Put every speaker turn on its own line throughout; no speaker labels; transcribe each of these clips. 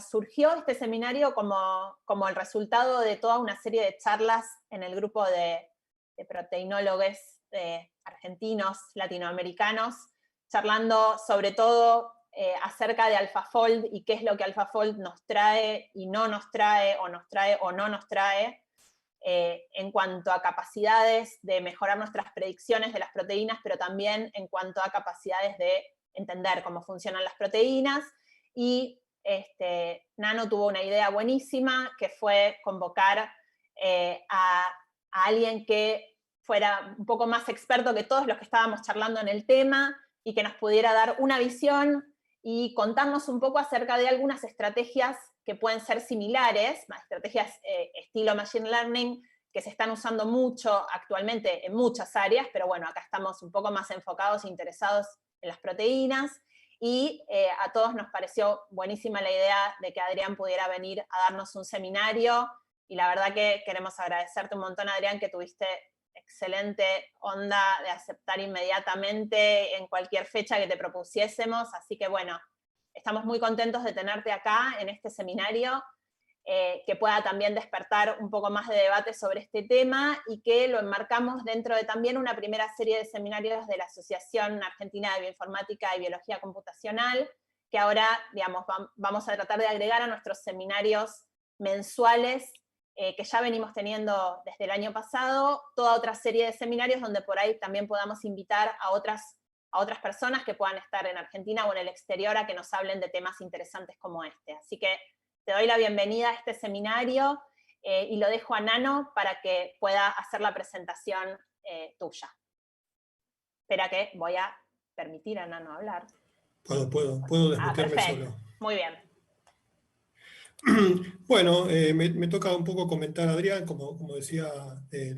surgió este seminario como el resultado de toda una serie de charlas en el grupo de proteinólogos argentinos, latinoamericanos, charlando sobre todo acerca de AlphaFold y qué es lo que AlphaFold nos trae y no nos trae, o no nos trae, en cuanto a capacidades de mejorar nuestras predicciones de las proteínas, pero también en cuanto a capacidades de entender cómo funcionan las proteínas. Y Nano tuvo una idea buenísima, que fue convocar a alguien que fuera un poco más experto que todos los que estábamos charlando en el tema, y que nos pudiera dar una visión y contarnos un poco acerca de algunas estrategias que pueden ser similares, estrategias estilo Machine Learning, que se están usando mucho actualmente en muchas áreas, pero bueno, acá estamos un poco más enfocados e interesados en las proteínas, y a todos nos pareció buenísima la idea de que Adrián pudiera venir a darnos un seminario, y la verdad que queremos agradecerte un montón, Adrián, que tuviste excelente onda de aceptar inmediatamente en cualquier fecha que te propusiésemos, así que bueno, estamos muy contentos de tenerte acá en este seminario, que pueda también despertar un poco más de debate sobre este tema, y que lo enmarcamos dentro de también una primera serie de seminarios de la Asociación Argentina de Bioinformática y Biología Computacional, que ahora, digamos, vamos a tratar de agregar a nuestros seminarios mensuales, que ya venimos teniendo desde el año pasado, toda otra serie de seminarios donde por ahí también podamos invitar a otras personas que puedan estar en Argentina o en el exterior a que nos hablen de temas interesantes como este. Así que te doy la bienvenida a este seminario, y lo dejo a Nano para que pueda hacer la presentación tuya. Espera que voy a permitir a Nano hablar.
Puedo desmutearme solo.
Muy bien.
Bueno, me toca un poco comentar a Adrián, como decía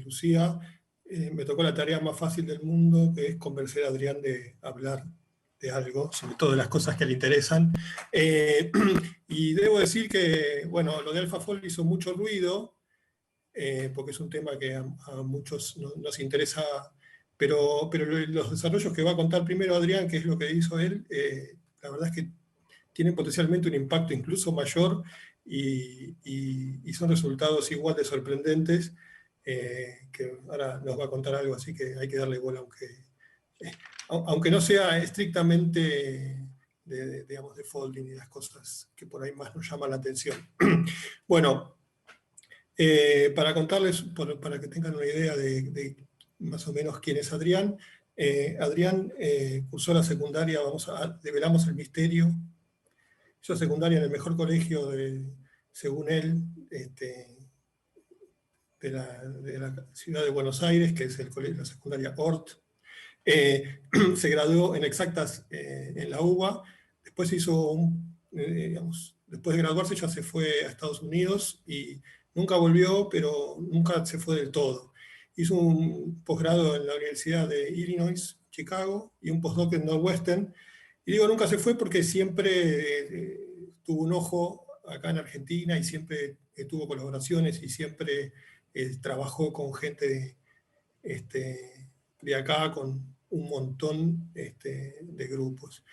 Lucía, me tocó la tarea más fácil del mundo, que es convencer a Adrián de hablar de algo, sobre todo de las cosas que le interesan. Y debo decir que, bueno, lo de AlphaFold hizo mucho ruido, porque es un tema que a muchos nos interesa, pero los desarrollos que va a contar primero Adrián, que es lo que hizo él, la verdad es que tienen potencialmente un impacto incluso mayor, y son resultados igual de sorprendentes, que ahora nos va a contar algo, así que hay que darle bola, aunque no sea estrictamente digamos, de folding y las cosas que por ahí más nos llaman la atención. Bueno, para contarles, para que tengan una idea de más o menos quién es Adrián, Adrián cursó la secundaria, develamos el misterio, hizo secundaria en el mejor colegio, según él, de la ciudad de Buenos Aires, que es la secundaria Ort. Se graduó en exactas en la UBA, después después de graduarse ya se fue a Estados Unidos y nunca volvió, pero nunca se fue del todo. Hizo un posgrado en la Universidad de Illinois, Chicago, y un postdoc en Northwestern. Y digo nunca se fue porque siempre tuvo un ojo acá en Argentina, y siempre tuvo colaboraciones, y siempre trabajó con gente de acá, con un montón de grupos.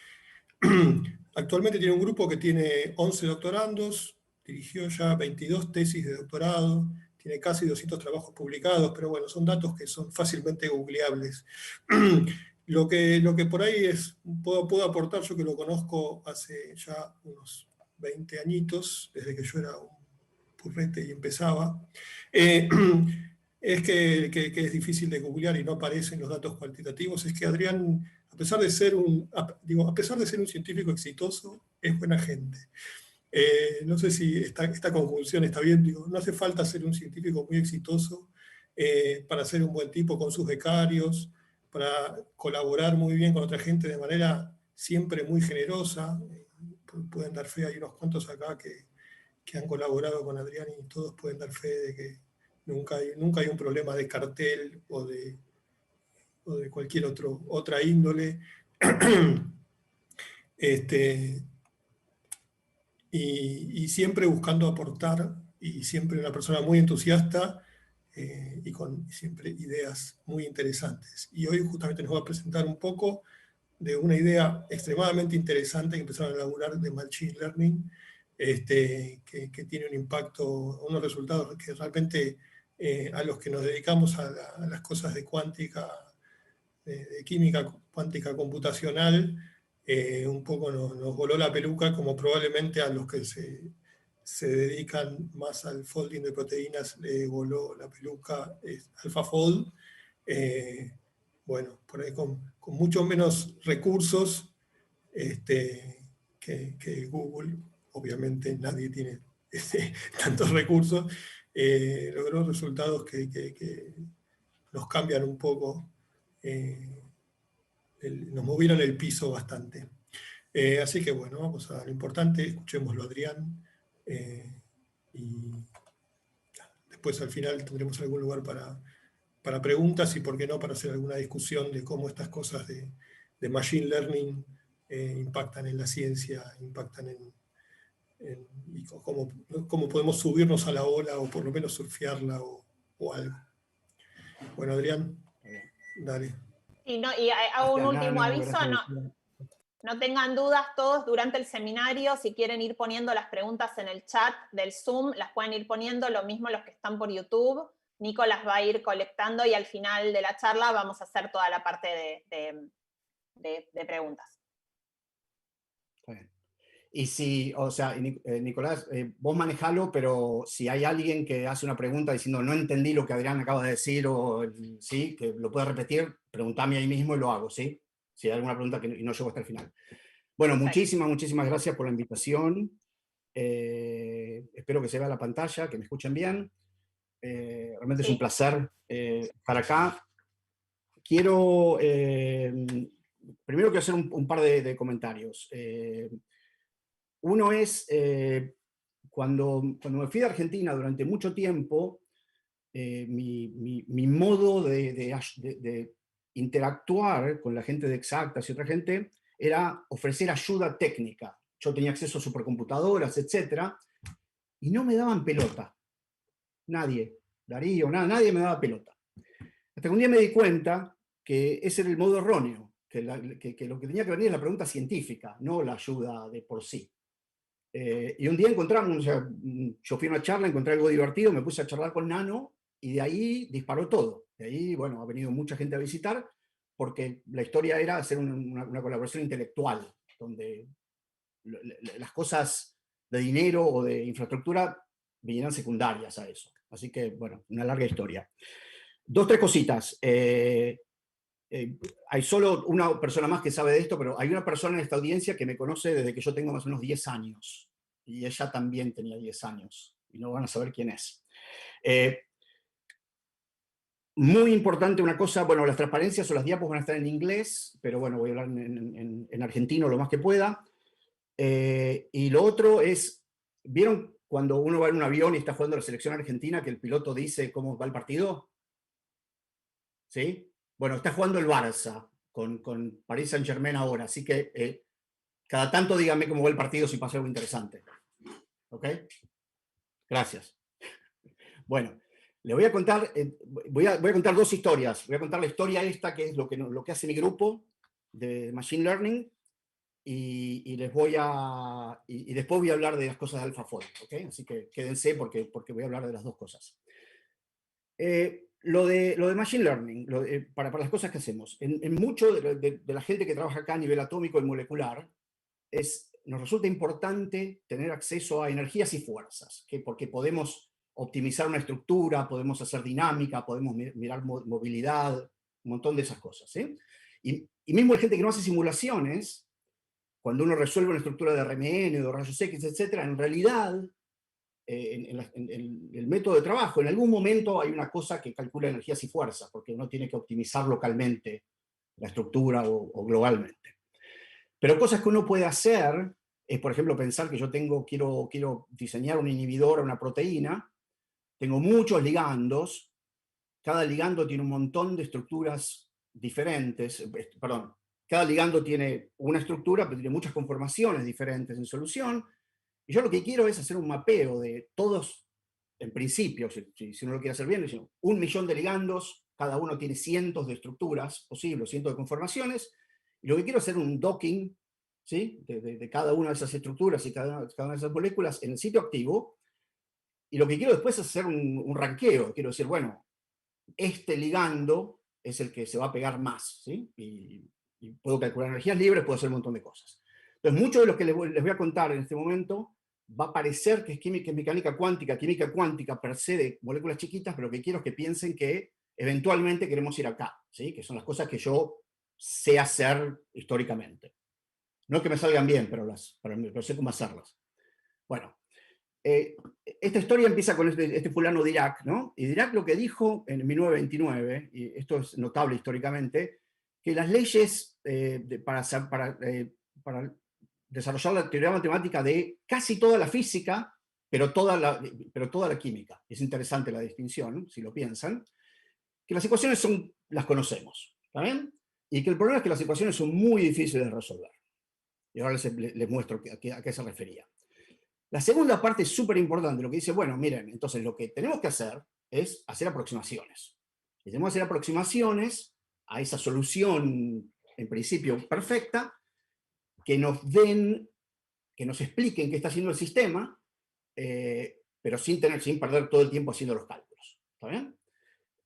Actualmente tiene un grupo que tiene 11 doctorandos, dirigió ya 22 tesis de doctorado, tiene casi 200 trabajos publicados, pero bueno, son datos que son fácilmente googleables. Lo que por ahí puedo aportar, yo que lo conozco hace ya unos 20 añitos, desde que yo era un purrete y empezaba, es que es difícil de googlear y no aparecen los datos cuantitativos, es que Adrián, a pesar de ser un científico exitoso, es buena gente. No sé si esta conjunción está bien, no hace falta ser un científico muy exitoso para ser un buen tipo con sus becarios, para colaborar muy bien con otra gente de manera siempre muy generosa. Pueden dar fe, hay unos cuantos acá que han colaborado con Adrián, y todos pueden dar fe de que nunca hay un problema de cartel o de cualquier otra índole. Y siempre buscando aportar, y siempre una persona muy entusiasta, y con siempre ideas muy interesantes. Y hoy justamente nos va a presentar un poco de una idea extremadamente interesante que empezaron a elaborar de Machine Learning, que tiene un impacto, unos resultados que realmente a los que nos dedicamos a las cosas de cuántica, de química cuántica computacional, un poco nos voló la peluca, como probablemente a los que se dedican más al folding de proteínas le voló la peluca AlphaFold. Bueno, por ahí con mucho menos recursos que Google, obviamente nadie tiene tantos recursos, logró resultados que nos cambian un poco, nos movieron el piso bastante. Así que bueno, vamos a lo importante, escuchémoslo a Adrián, y después al final tendremos algún lugar para preguntas y por qué no para hacer alguna discusión de cómo estas cosas de machine learning impactan en la ciencia, impactan y cómo podemos subirnos a la ola o por lo menos surfearla o algo. Bueno, Adrián, dale.
Y hago un último aviso,
gracias.
no tengan dudas todos durante el seminario, si quieren ir poniendo las preguntas en el chat del Zoom, las pueden ir poniendo, lo mismo los que están por YouTube. Nico las va a ir colectando y al final de la charla vamos a hacer toda la parte de preguntas.
Está bien. Y si, o sea, Nicolás, vos manejalo, pero si hay alguien que hace una pregunta diciendo no entendí lo que Adrián acaba de decir, o sí, que lo pueda repetir, preguntame ahí mismo y lo hago, ¿sí? Si hay alguna pregunta y no llego hasta el final. Bueno, muchísimas gracias por la invitación. Espero que se vea la pantalla, que me escuchen bien. Realmente es un placer estar acá. Quiero, primero quiero hacer un par de comentarios. Uno es, cuando me fui de Argentina durante mucho tiempo, mi modo de interactuar con la gente de Exactas y otra gente era ofrecer ayuda técnica. Yo tenía acceso a supercomputadoras, etc. Y no me daban pelota. Nadie. Darío, nadie me daba pelota. Hasta que un día me di cuenta que ese era el modo erróneo, que lo que tenía que venir es la pregunta científica, no la ayuda de por sí. Y un día encontramos, o sea, yo fui a una charla, encontré algo divertido, me puse a charlar con Nano y de ahí disparó todo. De ahí, bueno, ha venido mucha gente a visitar porque la historia era hacer una colaboración intelectual, donde las cosas de dinero o de infraestructura vinieran secundarias a eso. Así que, bueno, una larga historia. Dos, tres cositas. Hay solo una persona más que sabe de esto, pero hay una persona en esta audiencia que me conoce desde que yo tengo más o menos 10 años. Y ella también tenía 10 años. Y no van a saber quién es. Muy importante una cosa, bueno, las transparencias o las diapos van a estar en inglés, pero bueno, voy a hablar en argentino lo más que pueda. Y lo otro es, ¿vieron cuando uno va en un avión y está jugando la selección argentina que el piloto dice cómo va el partido? ¿Sí? Bueno, está jugando el Barça con Paris Saint-Germain ahora, así que cada tanto díganme cómo va el partido si pasa algo interesante. ¿Ok? Gracias. Bueno, le voy a contar, voy a contar dos historias. Voy a contar la historia esta, que es lo que hace mi grupo de Machine Learning, y después voy a hablar de las cosas de AlphaFold. ¿Ok? Así que quédense porque voy a hablar de las dos cosas. Lo de Machine Learning, para las cosas que hacemos, en mucho de la gente que trabaja acá a nivel atómico y molecular, nos resulta importante tener acceso a energías y fuerzas, porque podemos optimizar una estructura, podemos hacer dinámica, podemos mirar movilidad, un montón de esas cosas. Y mismo hay gente que no hace simulaciones, cuando uno resuelve una estructura de RMN, de rayos X, etc., en realidad en el método de trabajo, en algún momento hay una cosa que calcula energías y fuerzas, porque uno tiene que optimizar localmente la estructura o globalmente. Pero cosas que uno puede hacer es, por ejemplo, pensar que yo quiero diseñar un inhibidor a una proteína, tengo muchos ligandos, cada ligando tiene un montón de estructuras diferentes, perdón, cada ligando tiene una estructura, pero tiene muchas conformaciones diferentes en solución. Y yo lo que quiero es hacer un mapeo de todos, en principio, si uno lo quiere hacer bien, 1.000.000 de ligandos, cada uno tiene cientos de estructuras posibles, cientos de conformaciones, y lo que quiero es hacer un docking, ¿sí? De cada una de esas estructuras y cada una de esas moléculas en el sitio activo, y lo que quiero después es hacer un ranqueo. Quiero decir, bueno, este ligando es el que se va a pegar más, ¿sí? Y puedo calcular energías libres, puedo hacer un montón de cosas. Entonces, mucho de lo que les voy a contar en este momento va a parecer que es mecánica cuántica per se de moléculas chiquitas, pero lo que quiero es que piensen que eventualmente queremos ir acá, ¿sí? Que son las cosas que yo sé hacer históricamente. No es que me salgan bien, pero sé cómo hacerlas. Bueno, esta historia empieza con este fulano Dirac, ¿no? Y Dirac lo que dijo en 1929, y esto es notable históricamente, que las leyes para desarrollar la teoría matemática de casi toda la física, pero toda la química. Es interesante la distinción, si lo piensan, que las ecuaciones las conocemos, ¿está bien? Y que el problema es que las ecuaciones son muy difíciles de resolver. Y ahora les muestro a qué se refería. La segunda parte es súper importante, lo que dice, bueno, miren, entonces lo que tenemos que hacer es hacer aproximaciones. Y tenemos que hacer aproximaciones a esa solución, en principio, perfecta, que nos expliquen qué está haciendo el sistema, pero sin perder todo el tiempo haciendo los cálculos. ¿Está bien?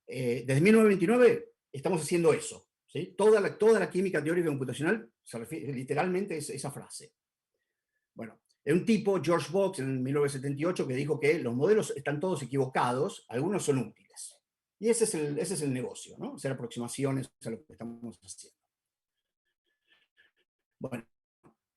Desde 1929 estamos haciendo eso, ¿sí? Toda la química teórica computacional se refiere literalmente a esa frase. Bueno, hay un tipo, George Box, en 1978, que dijo que los modelos están todos equivocados, algunos son útiles. Y ese es el negocio, ¿no? Hacer aproximaciones a lo que estamos haciendo. Bueno,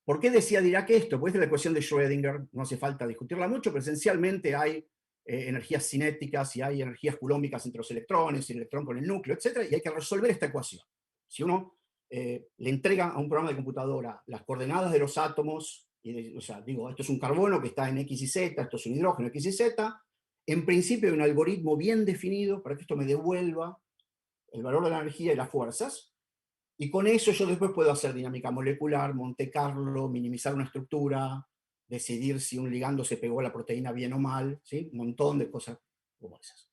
¿por qué decía Dirac esto? Pues es la ecuación de Schrödinger, no hace falta discutirla mucho, pero esencialmente hay energías cinéticas y hay energías coulómicas entre los electrones, y el electrón con el núcleo, etc. Y hay que resolver esta ecuación. Si uno le entrega a un programa de computadora las coordenadas de los átomos, o sea, digo, esto es un carbono que está en X y Z, esto es un hidrógeno X y Z, en principio hay un algoritmo bien definido para que esto me devuelva el valor de la energía y las fuerzas, y con eso yo después puedo hacer dinámica molecular, Monte Carlo, minimizar una estructura, decidir si un ligando se pegó a la proteína bien o mal, ¿sí? Un montón de cosas como esas.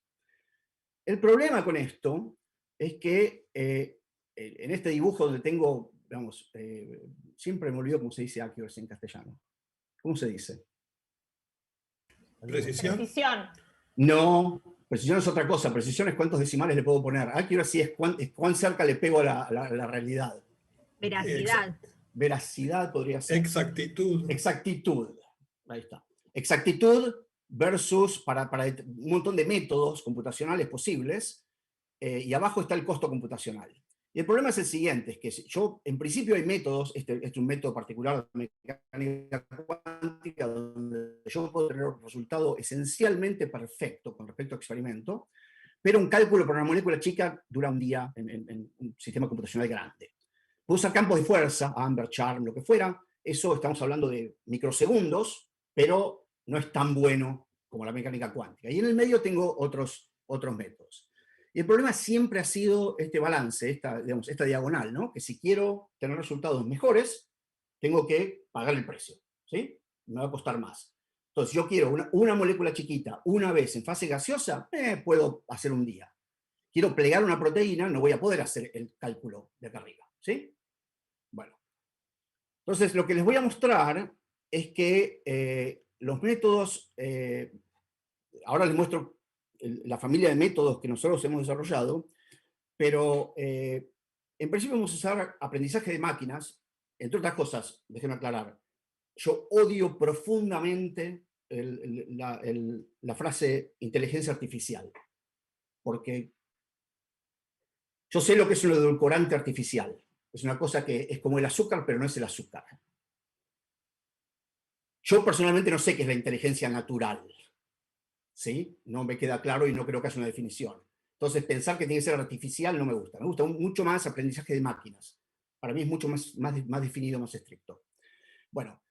El problema con esto es que en este dibujo donde tengo, digamos, siempre me olvido cómo se dice accuracy en castellano. ¿Cómo se dice?
¿Precisión?
Precisión.
No, precisión es otra cosa. Precisión es cuántos decimales le puedo poner. Accuracy es cuán cerca le pego a la realidad.
Veracidad.
Veracidad podría ser.
Exactitud.
Exactitud. Ahí está. Exactitud versus para un montón de métodos computacionales posibles, y abajo está el costo computacional. Y el problema es el siguiente, es que yo, en principio hay métodos, este es un método particular de mecánica cuántica, donde yo puedo tener un resultado esencialmente perfecto con respecto al experimento, pero un cálculo para una molécula chica dura un día en un sistema computacional grande. Puedo usar campos de fuerza, Amber, Charm, lo que fuera, eso estamos hablando de microsegundos, pero no es tan bueno como la mecánica cuántica. Y en el medio tengo otros métodos. Y el problema siempre ha sido este balance, esta diagonal, ¿no? Que si quiero tener resultados mejores, tengo que pagar el precio, ¿sí? Me va a costar más. Entonces, yo quiero una molécula chiquita una vez en fase gaseosa, puedo hacer un día. Quiero plegar una proteína, no voy a poder hacer el cálculo de acá arriba, ¿sí? Bueno. Entonces, lo que les voy a mostrar es que los métodos, ahora les muestro la familia de métodos que nosotros hemos desarrollado, pero en principio vamos a usar aprendizaje de máquinas, entre otras cosas, déjenme aclarar, yo odio profundamente la frase inteligencia artificial, porque yo sé lo que es un edulcorante artificial, es una cosa que es como el azúcar, pero no es el azúcar. Yo personalmente no sé qué es la inteligencia natural, ¿sí? No me queda claro y no creo que haya una definición. Entonces, pensar que tiene que ser artificial no me gusta. Me gusta mucho más aprendizaje de máquinas. Para mí es mucho más definido, más estricto. Bueno,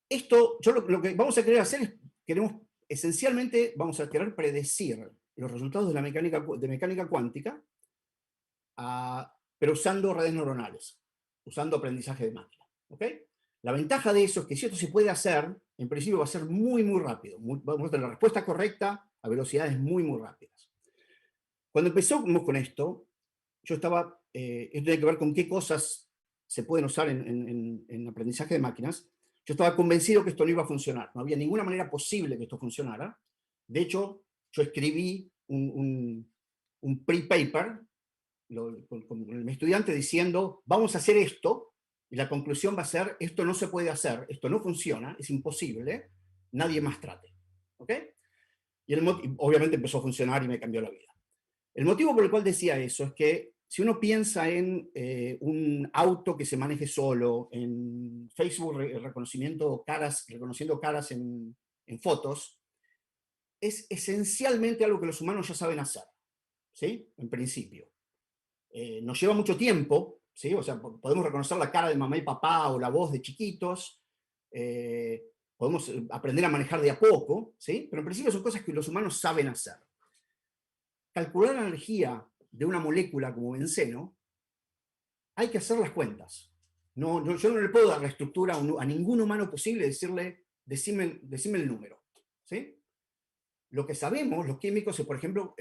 esto, lo que vamos a querer hacer es, esencialmente, vamos a querer predecir los resultados de la mecánica cuántica, pero usando redes neuronales, usando aprendizaje de máquina. ¿Ok? La ventaja de eso es que si esto se puede hacer, en principio va a ser muy, muy rápido. Vamos a tener la respuesta correcta a velocidades muy, muy rápidas. Cuando empezamos con esto, yo estaba, esto tiene que ver con qué cosas se pueden usar en aprendizaje de máquinas, yo estaba convencido que esto no iba a funcionar. No había ninguna manera posible que esto funcionara. De hecho, yo escribí un pre-paper con mi estudiante diciendo, vamos a hacer esto, y la conclusión va a ser, esto no se puede hacer, esto no funciona, es imposible, nadie más trate. ¿Ok? Y obviamente empezó a funcionar y me cambió la vida. El motivo por el cual decía eso es que si uno piensa en un auto que se maneje solo, en Facebook reconociendo caras en fotos, es esencialmente algo que los humanos ya saben hacer, ¿sí? En principio. Nos lleva mucho tiempo, ¿sí? O sea, podemos reconocer la cara de mamá y papá o la voz de chiquitos, podemos aprender a manejar de a poco, ¿sí? Pero en principio son cosas que los humanos saben hacer. Calcular la energía de una molécula como benceno, hay que hacer las cuentas. Yo no le puedo dar la estructura a ningún humano posible y decirle, decime el número, ¿sí? Lo que sabemos, los químicos, es, por ejemplo,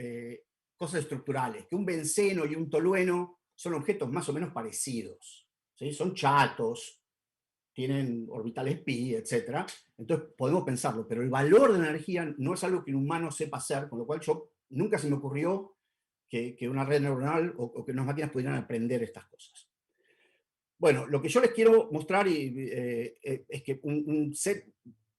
cosas estructurales, que un benceno y un tolueno son objetos más o menos parecidos, ¿sí? Son chatos, tienen orbitales pi, etc. Entonces podemos pensarlo, pero el valor de la energía no es algo que un humano sepa hacer, con lo cual nunca se me ocurrió que una red neuronal o que unas máquinas pudieran aprender estas cosas. Bueno, lo que yo les quiero mostrar es que un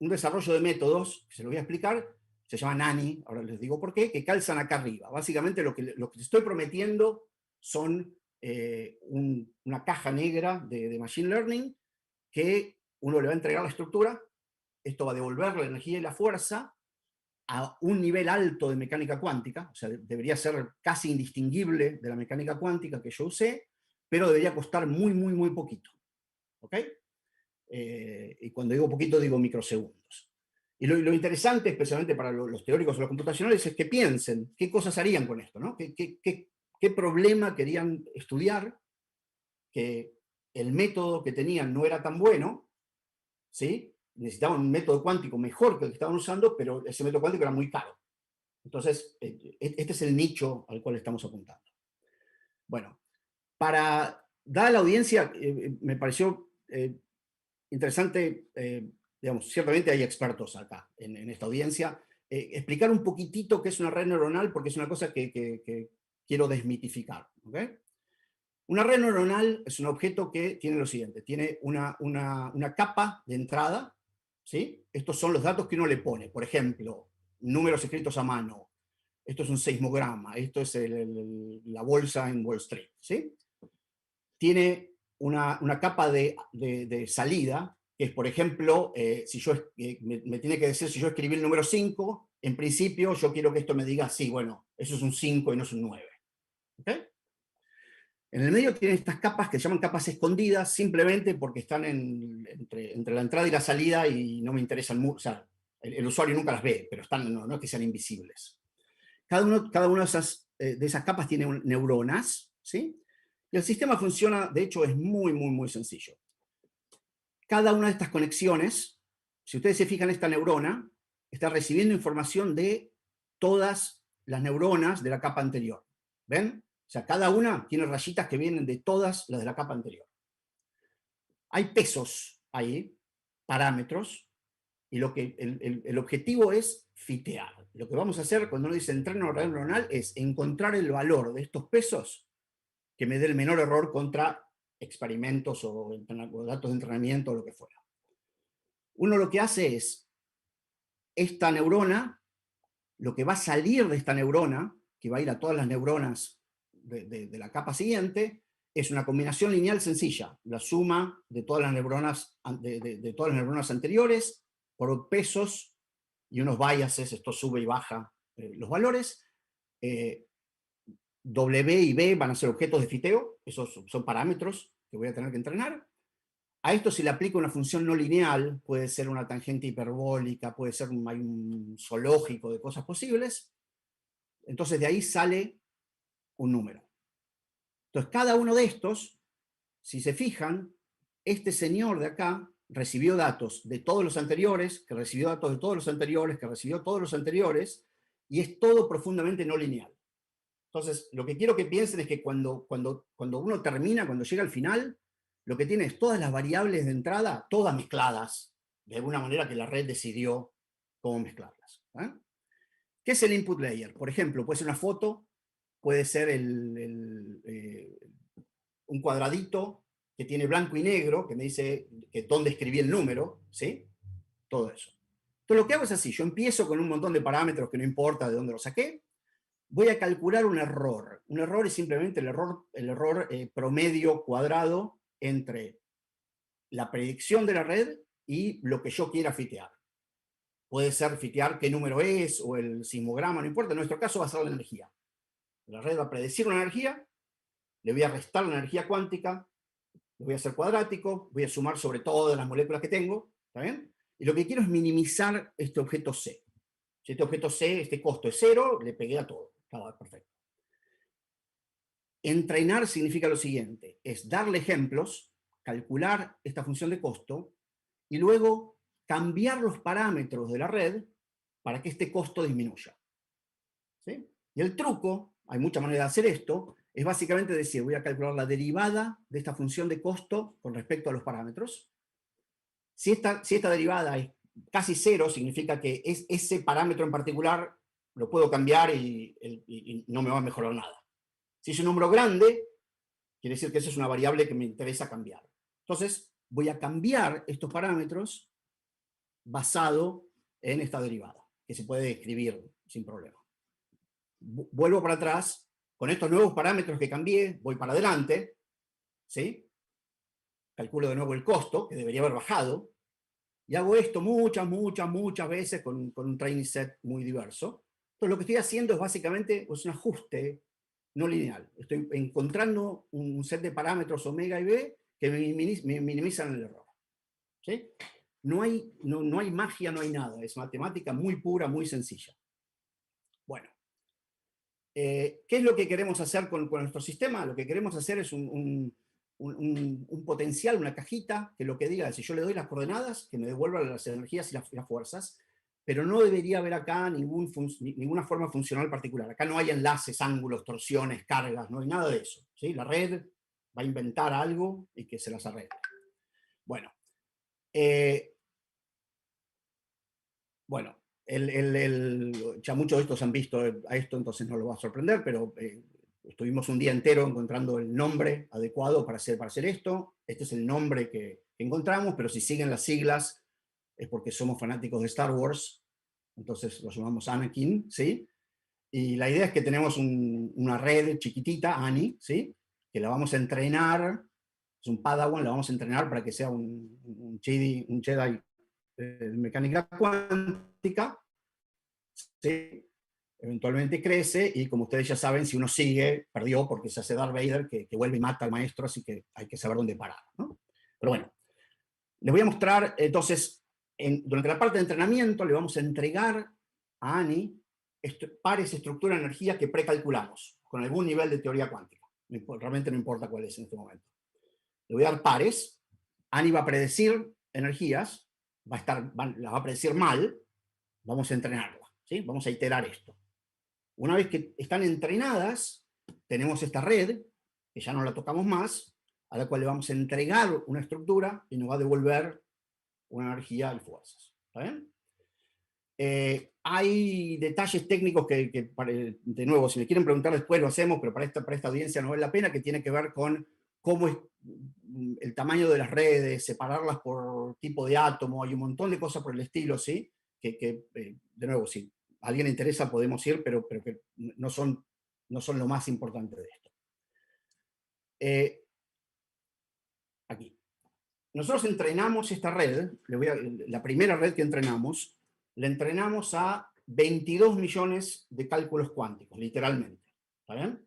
desarrollo de métodos, que se lo voy a explicar, se llama NANI, ahora les digo por qué, que calzan acá arriba. Básicamente lo que te estoy prometiendo son una caja negra de Machine Learning que uno le va a entregar la estructura, esto va a devolver la energía y la fuerza a un nivel alto de mecánica cuántica, o sea, debería ser casi indistinguible de la mecánica cuántica que yo usé, pero debería costar muy, muy, muy poquito. ¿Ok? Y cuando digo poquito, digo microsegundos. Y lo interesante, especialmente para los teóricos o los computacionales, es que piensen qué cosas harían con esto, ¿no? ¿Qué problema querían estudiar? Que el método que tenían no era tan bueno, ¿sí? Necesitaban un método cuántico mejor que el que estaban usando, pero ese método cuántico era muy caro. Entonces, este es el nicho al cual estamos apuntando. Bueno, dada la audiencia, me pareció interesante, digamos, ciertamente hay expertos acá en esta audiencia, explicar un poquitito qué es una red neuronal, porque es una cosa que quiero desmitificar. ¿Okay? Una red neuronal es un objeto que tiene lo siguiente, tiene una capa de entrada, ¿sí? Estos son los datos que uno le pone, por ejemplo, números escritos a mano, esto es un seismograma, esto es la bolsa en Wall Street, ¿sí? Tiene una capa de salida, que es, por ejemplo, si me tiene que decir si yo escribí el número 5, en principio yo quiero que esto me diga, sí, bueno, eso es un 5 y no es un 9. ¿Ok? En el medio tienen estas capas que se llaman capas escondidas, simplemente porque están entre la entrada y la salida y no me interesan mucho, o sea, el usuario nunca las ve, pero no es que sean invisibles. Cada una de esas capas tiene neuronas, ¿sí? Y el sistema funciona, de hecho, es muy, muy, muy sencillo. Cada una de estas conexiones, si ustedes se fijan, esta neurona está recibiendo información de todas las neuronas de la capa anterior. ¿Ven? O sea, cada una tiene rayitas que vienen de todas las de la capa anterior. Hay pesos ahí, parámetros, y el objetivo es fitear. Lo que vamos a hacer cuando uno dice entreno red neuronal es encontrar el valor de estos pesos que me dé el menor error contra experimentos o datos de entrenamiento o lo que fuera. Uno lo que hace es, esta neurona, lo que va a salir de esta neurona, que va a ir a todas las neuronas de la capa siguiente, es una combinación lineal sencilla, la suma de todas las neuronas, de todas las neuronas anteriores por pesos y unos biases, esto sube y baja los valores. W y B van a ser objetos de fiteo, esos son parámetros que voy a tener que entrenar. A esto si le aplico una función no lineal, puede ser una tangente hiperbólica, puede ser un zoológico de cosas posibles. Entonces de ahí sale un número. Entonces cada uno de estos, si se fijan, este señor de acá recibió datos de todos los anteriores, que recibió datos de todos los anteriores, que recibió todos los anteriores, y es todo profundamente no lineal. Entonces, lo que quiero que piensen es que cuando uno termina, cuando llega al final, lo que tiene es todas las variables de entrada, todas mezcladas, de alguna manera que la red decidió cómo mezclarlas. ¿Qué es el input layer? Por ejemplo, puede ser una foto, puede ser un cuadradito que tiene blanco y negro, que me dice que dónde escribí el número, ¿sí? Todo eso. Entonces lo que hago es así, yo empiezo con un montón de parámetros que no importa de dónde lo saqué, voy a calcular un error. Un error es simplemente el error promedio cuadrado entre la predicción de la red y lo que yo quiera fitear. Puede ser fitear qué número es o el sismograma, no importa. En nuestro caso va a ser la energía. La red va a predecir una energía, le voy a restar la energía cuántica, lo voy a hacer cuadrático, voy a sumar sobre todas las moléculas que tengo, ¿está bien? Y lo que quiero es minimizar este objeto C. Si este objeto C, este costo es 0, le pegué a todo. Está perfecto. Entrenar significa lo siguiente, es darle ejemplos, calcular esta función de costo y luego cambiar los parámetros de la red para que este costo disminuya. ¿Sí? Y el truco, hay muchas maneras de hacer esto, es básicamente decir, voy a calcular la derivada de esta función de costo con respecto a los parámetros. Si esta derivada es casi 0, significa que ese parámetro en particular lo puedo cambiar y no me va a mejorar nada. Si es un número grande, quiere decir que esa es una variable que me interesa cambiar. Entonces, voy a cambiar estos parámetros basado en esta derivada, que se puede escribir sin problema. Vuelvo para atrás, con estos nuevos parámetros que cambié, voy para adelante, ¿sí? Calculo de nuevo el costo, que debería haber bajado, y hago esto muchas veces con un training set muy diverso. Entonces, lo que estoy haciendo es básicamente un ajuste no lineal. Estoy encontrando un set de parámetros omega y b que me minimizan el error. ¿Sí? No hay magia, no hay nada. Es matemática muy pura, muy sencilla. Bueno. ¿Qué es lo que queremos hacer con nuestro sistema? Lo que queremos hacer es un potencial, una cajita, que lo que diga, si yo le doy las coordenadas, que me devuelva las energías y las fuerzas, pero no debería haber acá ninguna forma funcional particular. Acá no hay enlaces, ángulos, torsiones, cargas, no hay nada de eso. ¿Sí? La red va a inventar algo y que se las arregle. Bueno. Ya muchos de estos han visto a esto, entonces no lo va a sorprender, pero estuvimos un día entero encontrando el nombre adecuado para hacer esto. Este es el nombre que encontramos, pero si siguen las siglas es porque somos fanáticos de Star Wars, entonces lo llamamos Anakin, ¿sí? Y la idea es que tenemos una red chiquitita, Annie, ¿sí? Que la vamos a entrenar, es un Padawan, la vamos a entrenar para que sea un Jedi de mecánica cuántica, ¿sí? Eventualmente crece y como ustedes ya saben, si uno sigue, perdió porque se hace Darth Vader que vuelve y mata al maestro, así que hay que saber dónde parar, ¿no? Pero bueno, les voy a mostrar, entonces, durante la parte de entrenamiento le vamos a entregar a Annie pares estructura de energía que precalculamos con algún nivel de teoría cuántica. Realmente no importa cuál es en este momento. Le voy a dar pares, Annie va a predecir energías, las va a predecir mal, vamos a entrenarla, ¿sí? Vamos a iterar esto. Una vez que están entrenadas, tenemos esta red, que ya no la tocamos más, a la cual le vamos a entregar una estructura y nos va a devolver una energía y fuerzas. ¿Está bien? Hay detalles técnicos que, de nuevo, si me quieren preguntar después lo hacemos, pero para esta audiencia no vale la pena, que tiene que ver con cómo es el tamaño de las redes, separarlas por tipo de átomo, hay un montón de cosas por el estilo, ¿sí? De nuevo, si a alguien le interesa podemos ir, pero que no son lo más importante de esto. Aquí. Nosotros entrenamos esta red, la primera red que entrenamos, la entrenamos a 22 millones de cálculos cuánticos, literalmente. ¿Está bien?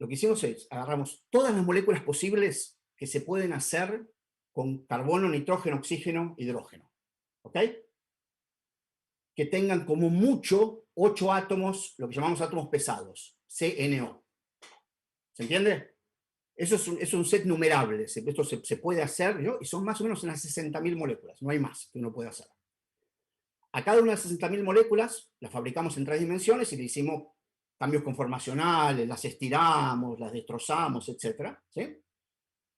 Lo que hicimos es, agarramos todas las moléculas posibles que se pueden hacer con carbono, nitrógeno, oxígeno, hidrógeno. ¿Ok? Que tengan como mucho 8 átomos, lo que llamamos átomos pesados, CNO. ¿Se entiende? Eso es un set numerable, esto se puede hacer, ¿no? Y son más o menos unas 60.000 moléculas, no hay más que uno puede hacer. A cada una de las 60.000 moléculas las fabricamos en 3 dimensiones y le hicimos cambios conformacionales, las estiramos, las destrozamos, etc. ¿Sí?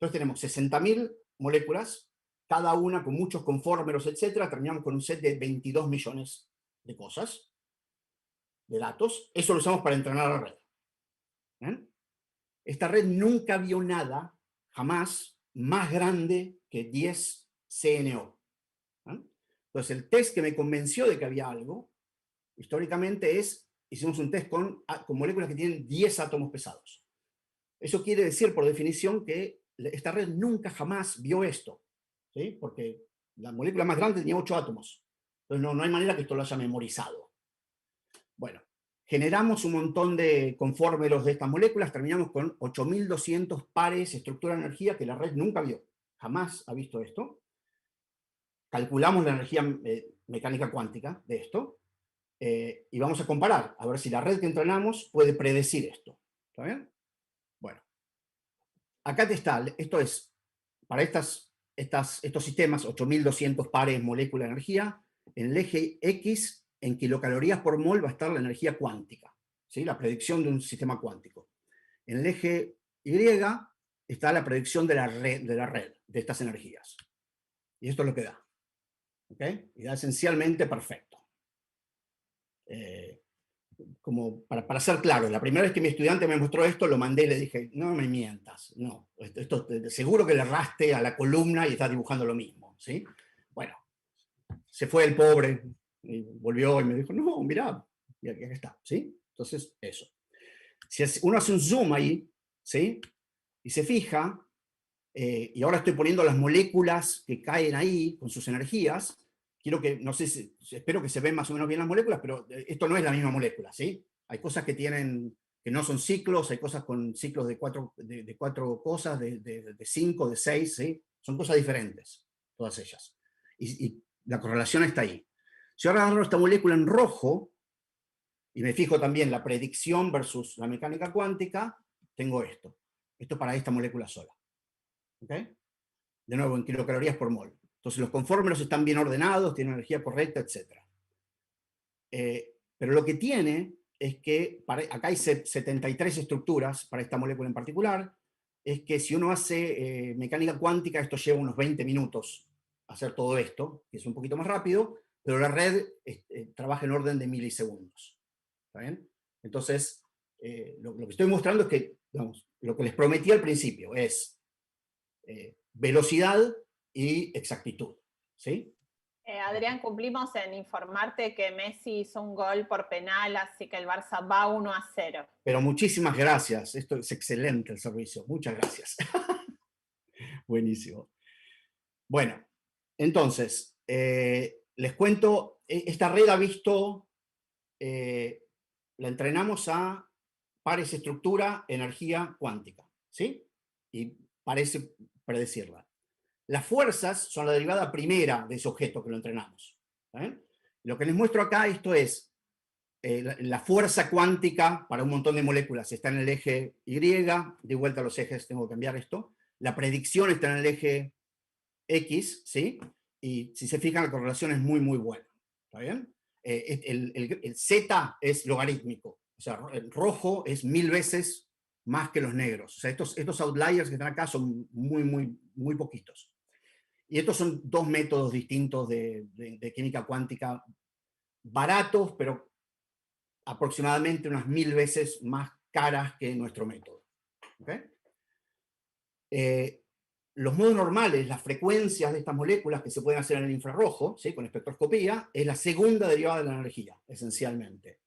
Entonces tenemos 60.000 moléculas, cada una con muchos conformeros, etcétera. Terminamos con un set de 22 millones de cosas, de datos. Eso lo usamos para entrenar a la red. ¿Ven? Esta red nunca vio nada, jamás, más grande que 10 CNO. ¿Ven? Entonces el test que me convenció de que había algo, históricamente hicimos un test con moléculas que tienen 10 átomos pesados. Eso quiere decir, por definición, que esta red nunca jamás vio esto, ¿sí? Porque la molécula más grande tenía 8 átomos. Entonces no hay manera que esto lo haya memorizado. Bueno, generamos un montón de conformeros de estas moléculas, terminamos con 8.200 pares estructura-energía que la red nunca vio. Jamás ha visto esto. Calculamos la energía mecánica cuántica de esto y vamos a comparar, a ver si la red que entrenamos puede predecir esto. ¿Está bien? Bueno, acá está, esto es, para estos sistemas, 8.200 pares molécula de energía, en el eje X, en kilocalorías por mol va a estar la energía cuántica, ¿sí? La predicción de un sistema cuántico. En el eje Y está la predicción de la red, de estas energías. Y esto es lo que da. ¿Okay? Y da esencialmente perfecto. Como para ser claro, la primera vez que mi estudiante me mostró esto, lo mandé y le dije, no me mientas, no, esto seguro que le erraste a la columna y estás dibujando lo mismo, ¿sí? Bueno, se fue el pobre, y volvió y me dijo, no, mirá, y aquí está, ¿sí? Entonces, eso. Si uno hace un zoom ahí, ¿sí? Y se fija, y ahora estoy poniendo las moléculas que caen ahí con sus energías, quiero que, no sé, espero que se ven más o menos bien las moléculas, pero esto no es la misma molécula, ¿sí? Hay cosas que no son ciclos, hay cosas con ciclos de cuatro cosas, de 5, de 6, ¿sí? Son cosas diferentes, todas ellas. Y la correlación está ahí. Si ahora agarro esta molécula en rojo, y me fijo también la predicción versus la mecánica cuántica, tengo esto. Esto para esta molécula sola. ¿Ok? De nuevo, en kilocalorías por mol. Entonces los conformeros están bien ordenados, tienen energía correcta, etc. Pero lo que tiene es que, acá hay 73 estructuras para esta molécula en particular, es que si uno hace mecánica cuántica, esto lleva unos 20 minutos hacer todo esto, que es un poquito más rápido, pero la red trabaja en orden de milisegundos. ¿Está bien? Entonces, lo que estoy mostrando es que, digamos, lo que les prometí al principio es velocidad y exactitud, ¿sí?
Adrián, cumplimos en informarte que Messi hizo un gol por penal, así que el Barça va 1-0.
Pero muchísimas gracias, esto es excelente el servicio, muchas gracias. Buenísimo. Bueno, entonces, les cuento, esta red ha visto, la entrenamos a pares estructura, energía cuántica, ¿sí? Y parece predecirla. Las fuerzas son la derivada primera de ese objeto que lo entrenamos. ¿Saben? Lo que les muestro acá, esto es la fuerza cuántica para un montón de moléculas. Está en el eje Y, de vuelta a los ejes, tengo que cambiar esto. La predicción está en el eje X, ¿sí? Y si se fijan, la correlación es muy, muy buena. ¿Está bien? El Z es logarítmico. O sea, el rojo es 1000 veces más que los negros. O sea, estos outliers que están acá son muy, muy, muy poquitos. Y estos son dos métodos distintos de química cuántica, baratos, pero aproximadamente unas 1000 veces más caras que nuestro método. ¿Okay? Los modos normales, las frecuencias de estas moléculas que se pueden hacer en el infrarrojo, ¿sí? Con espectroscopía, es la segunda derivada de la energía, esencialmente.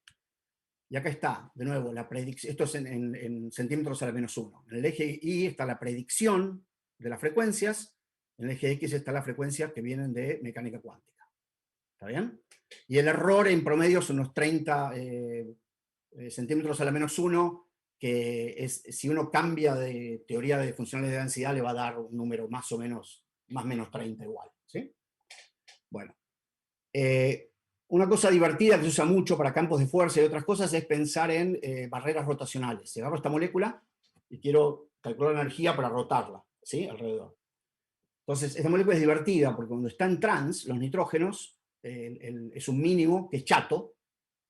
Y acá está, de nuevo, la predicción, esto es en centímetros a la -1. En el eje Y está la predicción de las frecuencias, en el eje X está la frecuencia que vienen de mecánica cuántica. ¿Está bien? Y el error en promedio son unos 30 centímetros a la -1, que es, si uno cambia de teoría de funciones de densidad, le va a dar un número más o menos, más o menos 30 igual. ¿Sí? Bueno. Una cosa divertida que se usa mucho para campos de fuerza y otras cosas es pensar en barreras rotacionales. Si agarro esta molécula y quiero calcular la energía para rotarla, ¿sí? Alrededor. Entonces, esta molécula es divertida porque cuando está en trans, los nitrógenos, es un mínimo que es chato,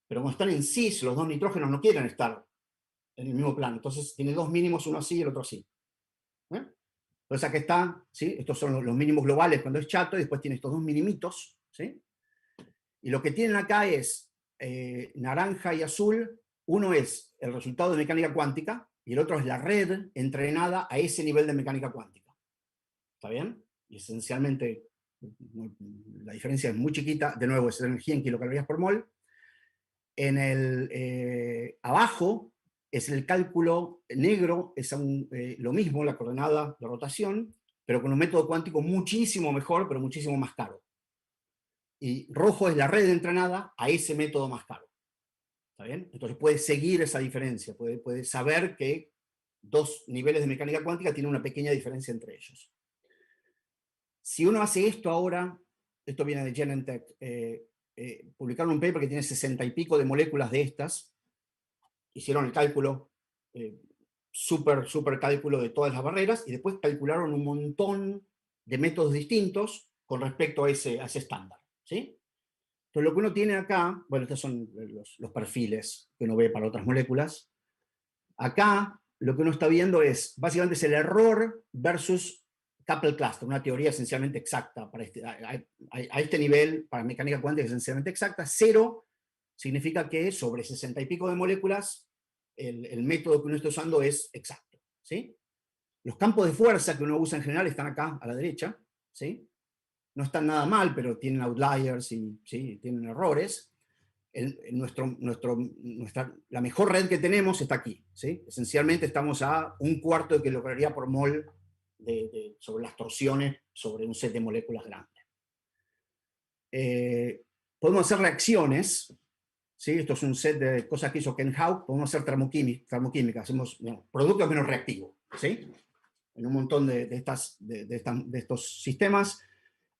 pero cuando están en cis, los dos nitrógenos no quieren estar en el mismo plano. Entonces, tiene dos mínimos, uno así y el otro así. Entonces, Entonces acá está, ¿sí? Estos son los mínimos globales cuando es chato, y después tiene estos dos minimitos, ¿sí? Y lo que tienen acá es naranja y azul. Uno es el resultado de mecánica cuántica, y el otro es la red entrenada a ese nivel de mecánica cuántica. ¿Está bien? Y esencialmente la diferencia es muy chiquita. De nuevo, es energía en kilocalorías por mol. En el abajo es el cálculo negro, es lo mismo, la coordenada de rotación, pero con un método cuántico muchísimo mejor, pero muchísimo más caro. Y rojo es la red entrenada a ese método más caro. ¿Está bien? Entonces puede seguir esa diferencia, puede saber que dos niveles de mecánica cuántica tienen una pequeña diferencia entre ellos. Si uno hace esto ahora, esto viene de Genentech, publicaron un paper que tiene 60 y pico de moléculas de estas, hicieron el cálculo, súper cálculo de todas las barreras, y después calcularon un montón de métodos distintos con respecto a ese estándar, ¿sí? Entonces lo que uno tiene acá, bueno, estos son los perfiles que uno ve para otras moléculas. Acá lo que uno está viendo es, básicamente es el error versus coupled cluster, una teoría esencialmente exacta para a este nivel, para mecánica cuántica esencialmente exacta. 0 significa que sobre 60 y pico de moléculas, el método que uno está usando es exacto, ¿sí? Los campos de fuerza que uno usa en general están acá a la derecha, ¿sí? No están nada mal, pero tienen outliers y ¿sí? Tienen errores. La mejor red que tenemos está aquí, ¿sí? Esencialmente estamos a 1/4 de kilocaloría por mol sobre las torsiones sobre un set de moléculas grande. Podemos hacer reacciones, ¿sí? Esto es un set de cosas que hizo Ken Houck. Podemos hacer termoquímica, hacemos productos menos reactivos, ¿sí? En un montón de estos sistemas.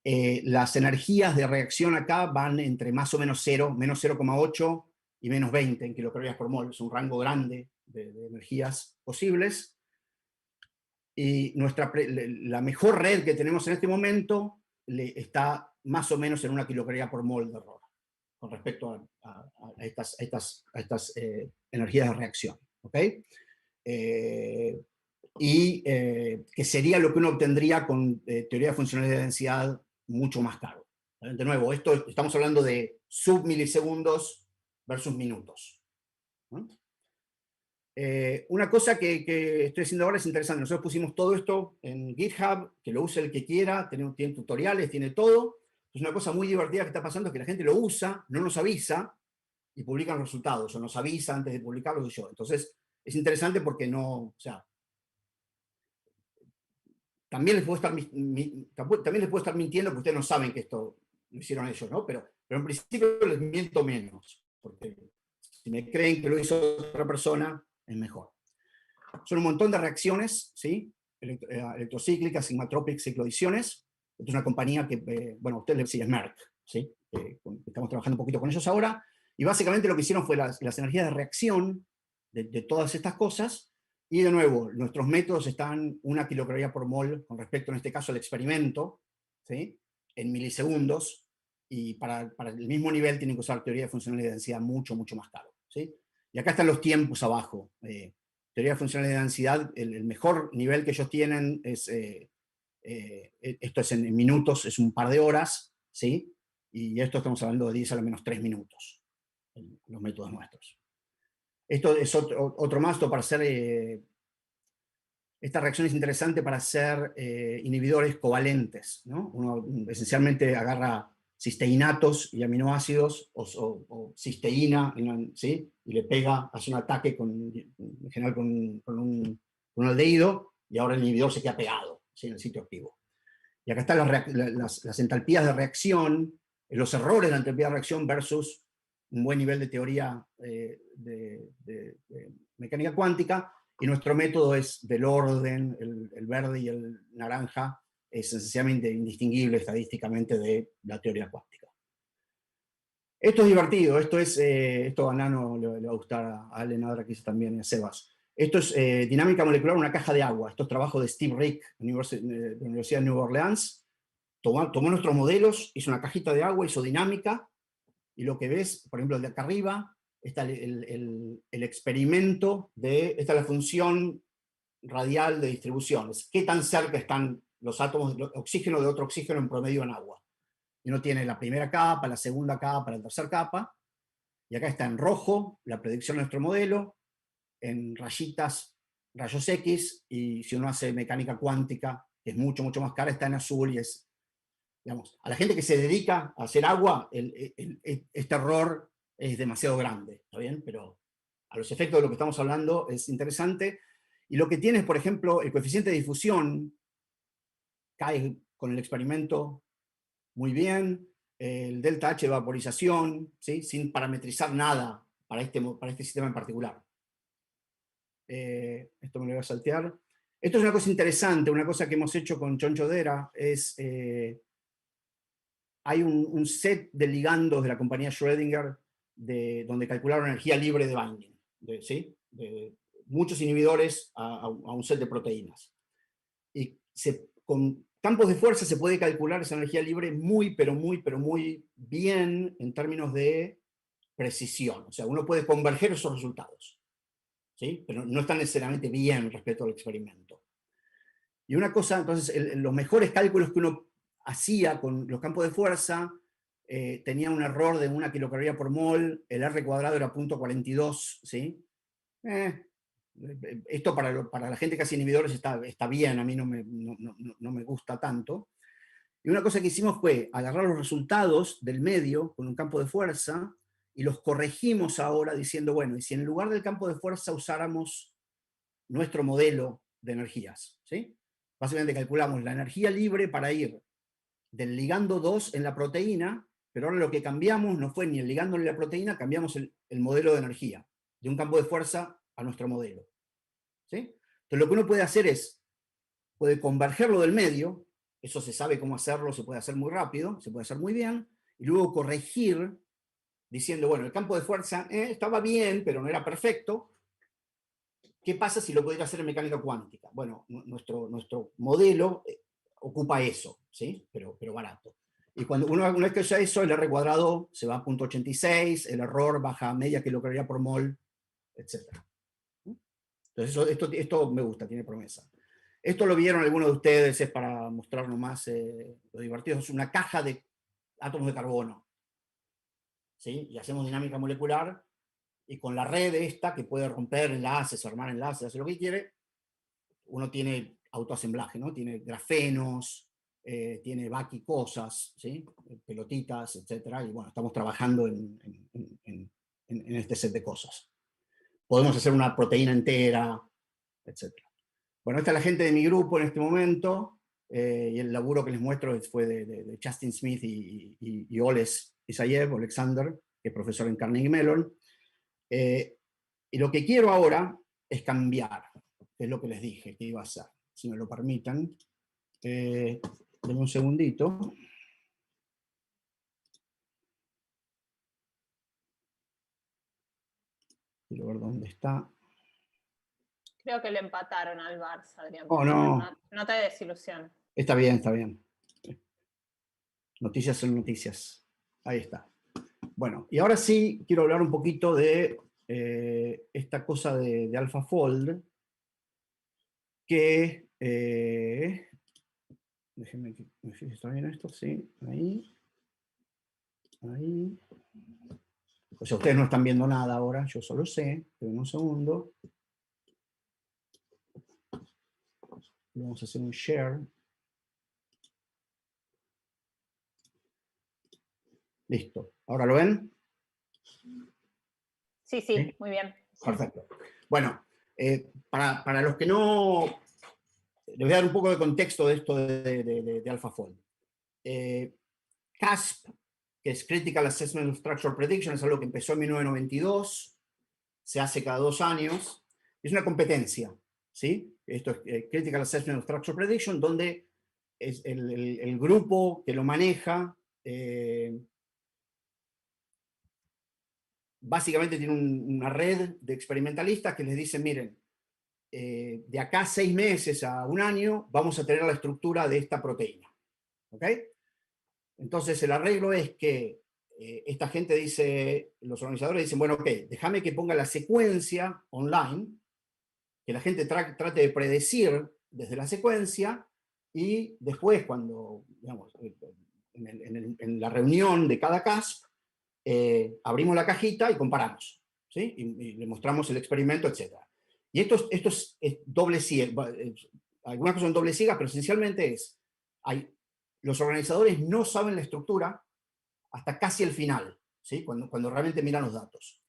Las energías de reacción acá van entre más o menos 0, menos 0,8 y menos 20 en kilocalorías por mol. Es un rango grande de energías posibles. Y la mejor red que tenemos en este momento está más o menos en 1 kilocaloría por mol de error con respecto a estas energías de reacción. ¿Ok? Que sería lo que uno obtendría con teoría de funcionalidad de densidad mucho más caro. De nuevo, estamos hablando de submilisegundos versus minutos. ¿No? Una cosa que estoy haciendo ahora es interesante. Nosotros pusimos todo esto en GitHub, que lo use el que quiera, tiene tutoriales, tiene todo. Es una cosa muy divertida que está pasando, es que la gente lo usa, no nos avisa, y publican los resultados, o nos avisa antes de publicarlos y yo. Entonces, es interesante porque no, o sea, también les puedo estar mintiendo porque ustedes no saben que esto lo hicieron ellos, ¿no? Pero en principio les miento menos, porque si me creen que lo hizo otra persona, es mejor. Son un montón de reacciones, ¿sí? Electrocíclicas, sigmatropic, cicloadiciones. Esta es una compañía que, bueno, a ustedes les sigue Merck, ¿sí? Estamos trabajando un poquito con ellos ahora, y básicamente lo que hicieron fue las energías de reacción de todas estas cosas. Y de nuevo, nuestros métodos están 1 kilocaloría por mol con respecto, en este caso, al experimento, ¿sí? En milisegundos, y para el mismo nivel tienen que usar teoría de funcionalidad de densidad mucho más caro, ¿sí? Y acá están los tiempos abajo. Teoría de funcionalidad de densidad, el mejor nivel que ellos tienen es, esto es en minutos, es un par de horas, ¿sí? Y esto estamos hablando de 10 a lo menos 3 minutos, en los métodos nuestros. Esto es otro masto para hacer, esta reacción es interesante para hacer inhibidores covalentes, ¿no? Uno esencialmente agarra cisteínatos y aminoácidos, o cisteína, ¿sí? Y le pega, hace un ataque en general con un aldehído, y ahora el inhibidor se queda pegado, ¿sí? En el sitio activo. Y acá están las entalpías de reacción, los errores de la entalpía de reacción versus un buen nivel de teoría de mecánica cuántica, y nuestro método es del orden, el verde y el naranja, es esencialmente indistinguible estadísticamente de la teoría cuántica. Esto es divertido, esto a Nano le va a gustar, a Allen Adrakis también, y a Sebas. Esto es dinámica molecular, una caja de agua. Esto es trabajo de Steve Rick, de la Universidad de New Orleans. Tomó nuestros modelos, hizo una cajita de agua, hizo dinámica, y lo que ves, por ejemplo, el de acá arriba, está el experimento esta es la función radial de distribución. Es qué tan cerca están los átomos de oxígeno de otro oxígeno en promedio en agua. Y uno tiene la primera capa, la segunda capa, la tercera capa, y acá está en rojo la predicción de nuestro modelo, en rayitas, rayos X, y si uno hace mecánica cuántica, que es mucho, mucho más cara, está en azul y es, digamos, a la gente que se dedica a hacer agua, este error es demasiado grande, ¿está bien? Pero a los efectos de lo que estamos hablando es interesante. Y lo que tiene es, por ejemplo, el coeficiente de difusión cae con el experimento muy bien, el delta H de vaporización, ¿sí? Sin parametrizar nada para este sistema en particular. Esto me lo voy a saltear. Esto es una cosa interesante, una cosa que hemos hecho con Choncho Dera, es hay un set de ligandos de la compañía Schrödinger donde calcularon energía libre de binding, ¿sí? De muchos inhibidores a un set de proteínas. Y con campos de fuerza se puede calcular esa energía libre muy, pero muy bien en términos de precisión. O sea, uno puede converger esos resultados, ¿sí? Pero no están necesariamente bien respecto al experimento. Y una cosa, entonces, los mejores cálculos que uno hacía con los campos de fuerza tenía un error de 1 kilocaloría por mol, el R cuadrado era 0.42, ¿sí? Esto para la gente que hace inhibidores está bien, a mí no me gusta tanto. Y una cosa que hicimos fue agarrar los resultados del medio con un campo de fuerza y los corregimos ahora diciendo, bueno, y si en lugar del campo de fuerza usáramos nuestro modelo de energías, ¿sí? Básicamente calculamos la energía libre para ir del ligando 2 en la proteína, pero ahora lo que cambiamos no fue ni el ligando ni la proteína, cambiamos el modelo de energía, de un campo de fuerza a nuestro modelo, ¿sí? Entonces lo que uno puede hacer es, puede convergerlo del medio, eso se sabe cómo hacerlo, se puede hacer muy rápido, se puede hacer muy bien, y luego corregir diciendo, bueno, el campo de fuerza estaba bien, pero no era perfecto. ¿Qué pasa si lo pudiera hacer en mecánica cuántica? Bueno, nuestro modelo ocupa eso, ¿sí? Pero barato. Y una vez que ya eso, el R cuadrado se va a 0.86, el error baja a media kilocaloría por mol, etc. Entonces esto me gusta, tiene promesa. Esto lo vieron algunos de ustedes, es para mostrarnos más lo divertido. Es una caja de átomos de carbono, ¿sí? Y hacemos dinámica molecular, y con la red esta, que puede romper enlaces, armar enlaces, hacer lo que quiere, uno tiene autoasemblaje, ¿no? Tiene grafenos, tiene cosas, ¿sí? Pelotitas, etc. Y bueno, estamos trabajando en este set de cosas. Podemos hacer una proteína entera, etc. Bueno, esta es la gente de mi grupo en este momento, y el laburo que les muestro fue de Justin Smith y Oles Isayev, Alexander, que es profesor en Carnegie Mellon. Y lo que quiero ahora es cambiar, que es lo que les dije que iba a hacer, si me lo permitan. Denme un segundito. Quiero ver dónde está.
Creo que le empataron al Barça, Adrián.
Oh, no.
No te desilusión.
Está bien, está bien. Noticias son noticias. Ahí está. Bueno, y ahora sí quiero hablar un poquito de esta cosa de AlphaFold, que déjenme que me fije si está bien esto, sí, ahí. Ahí. O sea, ustedes no están viendo nada ahora, yo solo sé, pero en un segundo. Vamos a hacer un share. Listo. ¿Ahora lo ven?
Sí,
¿Sí?
muy bien.
Perfecto. Bueno, para los que no... Les voy a dar un poco de contexto de esto de AlphaFold. CASP, que es Critical Assessment of Structure Prediction, es algo que empezó en 1992, se hace cada 2 años, es una competencia, ¿sí? Esto es Critical Assessment of Structure Prediction, donde es el grupo que lo maneja básicamente tiene una red de experimentalistas que les dicen, miren, de acá a 6 meses a 1 año vamos a tener la estructura de esta proteína. ¿Ok? Entonces el arreglo es que esta gente dice, los organizadores dicen, bueno, ok, déjame que ponga la secuencia online, que la gente trate de predecir desde la secuencia, y después cuando, digamos, en la reunión de cada CASP, abrimos la cajita y comparamos, ¿sí? Y le mostramos el experimento, etc. Y esto es doble ciega, algunas cosas son doble ciegas, pero esencialmente los organizadores no saben la estructura hasta casi el final, ¿sí? Cuando realmente miran los datos.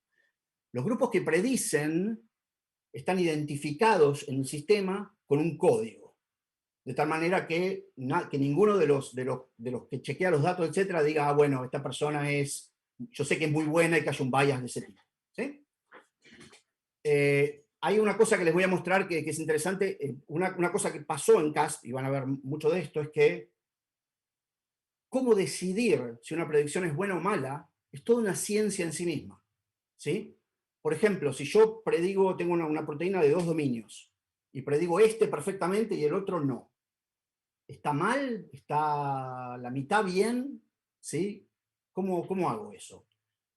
Los grupos que predicen están identificados en el sistema con un código, de tal manera que ninguno de los que chequea los datos, etcétera, diga, bueno, esta persona yo sé que es muy buena y que haya un bias de ese tipo, ¿sí? Hay una cosa que les voy a mostrar que es interesante. Una cosa que pasó en CASP, y van a ver mucho de esto, es que cómo decidir si una predicción es buena o mala es toda una ciencia en sí misma, ¿sí? Por ejemplo, si yo tengo una proteína de 2 dominios y predigo este perfectamente y el otro no, ¿está mal? ¿Está la mitad bien? ¿Sí? ¿Cómo hago eso?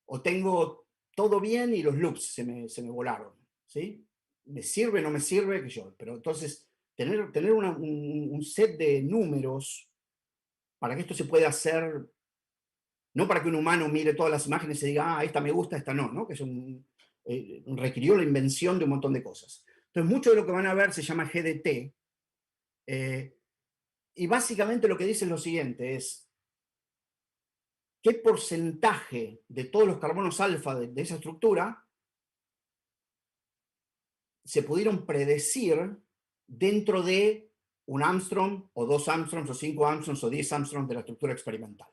O tengo todo bien y los loops se me volaron, ¿sí? ¿Me sirve, no me sirve? Pero entonces, tener un set de números para que esto se pueda hacer, no para que un humano mire todas las imágenes y diga, esta me gusta, esta no, ¿no? Que requirió la invención de un montón de cosas. Entonces, mucho de lo que van a ver se llama GDT, y básicamente lo que dice es lo siguiente, es qué porcentaje de todos los carbonos alfa de esa estructura se pudieron predecir dentro de un Armstrong, o 2 Armstrongs, o 5 Armstrongs, o 10 Armstrongs de la estructura experimental.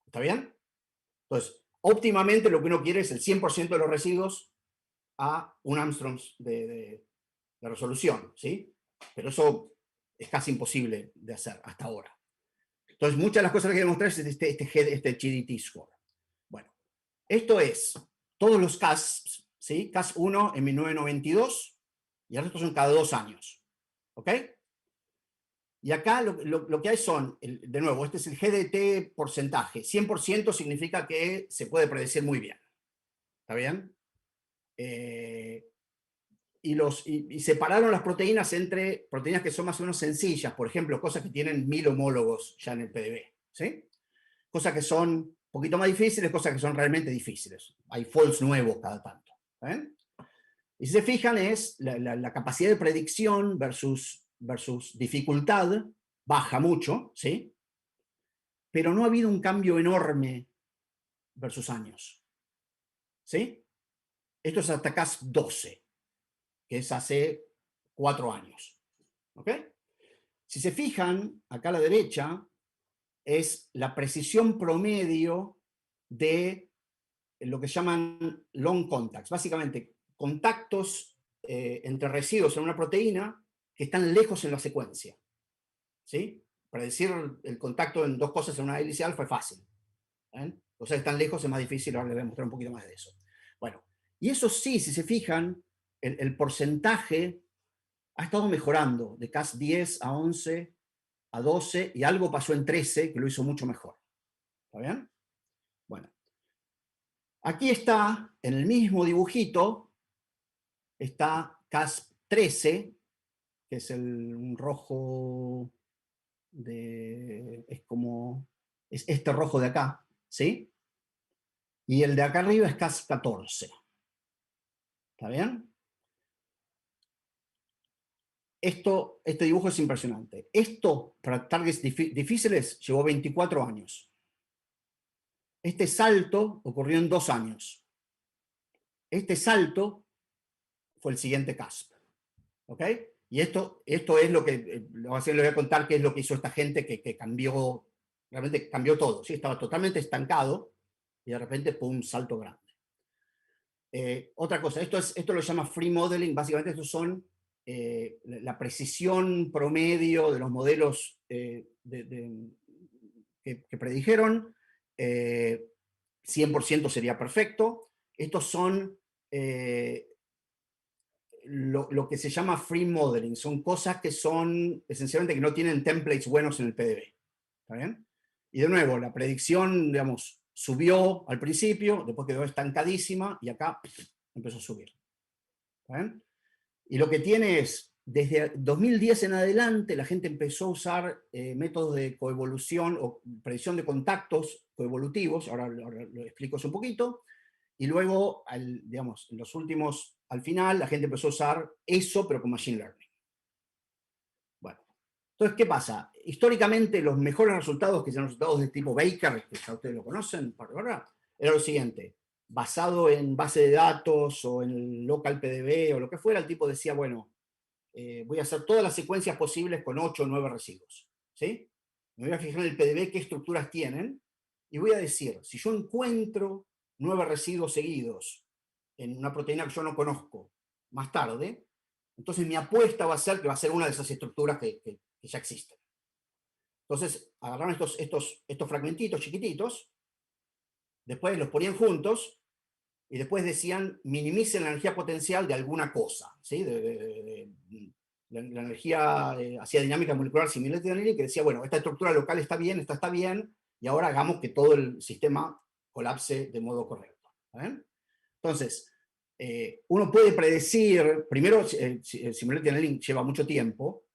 ¿Está bien? Entonces, óptimamente lo que uno quiere es el 100% de los residuos a un Armstrong de resolución, ¿sí? Pero eso es casi imposible de hacer hasta ahora. Entonces, muchas de las cosas que voy a mostrar es este GDT score. Bueno, esto es todos los CASPs, ¿sí? CASP 1 en 1992, y el resto son cada 2 años. ¿Ok? Y acá lo que hay son, de nuevo, este es el GDT porcentaje. 100% significa que se puede predecir muy bien. ¿Está bien? Y separaron las proteínas entre proteínas que son más o menos sencillas, por ejemplo, cosas que tienen 1000 homólogos ya en el PDB, ¿sí? Cosas que son un poquito más difíciles, cosas que son realmente difíciles. Hay false nuevos cada tanto. Y si se fijan, es la capacidad de predicción versus dificultad baja mucho, ¿sí? Pero no ha habido un cambio enorme versus años, ¿sí? Esto es hasta CASP 12, que es hace 4 años. ¿Ok? Si se fijan, acá a la derecha, es la precisión promedio de lo que llaman long contacts. Básicamente, contactos entre residuos en una proteína que están lejos en la secuencia. ¿Sí? Predecir el contacto en 2 cosas en una hélice alfa es fácil. Cosas que están lejos es más difícil, ahora les voy a mostrar un poquito más de eso. Bueno, y eso sí, si se fijan, el porcentaje ha estado mejorando de CAS 10 a 11 a 12, y algo pasó en 13 que lo hizo mucho mejor. ¿Está bien? Bueno. Aquí está, en el mismo dibujito, está CAS 13, que es un rojo es este rojo de acá, ¿sí? Y el de acá arriba es CAS 14. ¿Está bien? Este dibujo es impresionante. Esto, para targets difíciles, llevó 24 años. Este salto ocurrió en 2 años. Este salto fue el siguiente CASP. ¿Ok? Y esto es lo que, les voy a contar qué es lo que hizo esta gente que cambió, realmente cambió todo. ¿Sí? Estaba totalmente estancado y de repente, ¡pum!, salto grande. Otra cosa, esto lo llama free modeling. Básicamente estos son la precisión promedio de los modelos que predijeron. 100% sería perfecto. Estos son lo que se llama free modeling. Son cosas que son esencialmente que no tienen templates buenos en el PDB. ¿Está bien? Y de nuevo, la predicción, digamos, subió al principio, después quedó estancadísima y acá empezó a subir. ¿Está bien? Y lo que tiene es, desde 2010 en adelante, la gente empezó a usar métodos de coevolución o predicción de contactos coevolutivos, ahora lo explico eso un poquito, y luego, digamos, en los últimos, al final, la gente empezó a usar eso, pero con Machine Learning. Bueno, entonces, ¿qué pasa? Históricamente, los mejores resultados, que son resultados de tipo Baker, que ya ustedes lo conocen, ¿verdad? Era lo siguiente: basado en base de datos o en el local PDB o lo que fuera, el tipo decía, bueno, voy a hacer todas las secuencias posibles con 8 o 9 residuos, ¿sí? Me voy a fijar en el PDB qué estructuras tienen y voy a decir, si yo encuentro 9 residuos seguidos en una proteína que yo no conozco más tarde, entonces mi apuesta va a ser que va a ser una de esas estructuras que ya existen. Entonces agarraron estos fragmentitos chiquititos, después los ponían juntos y después decían minimicen la energía potencial de alguna cosa, ¿sí? La energía hacía dinámica molecular similar a que decía, bueno, esta estructura local está bien, esta está bien, y ahora hagamos que todo el sistema colapse de modo correcto. ¿Eh? Entonces, uno puede predecir, primero, Similarity Analysis lleva mucho tiempo,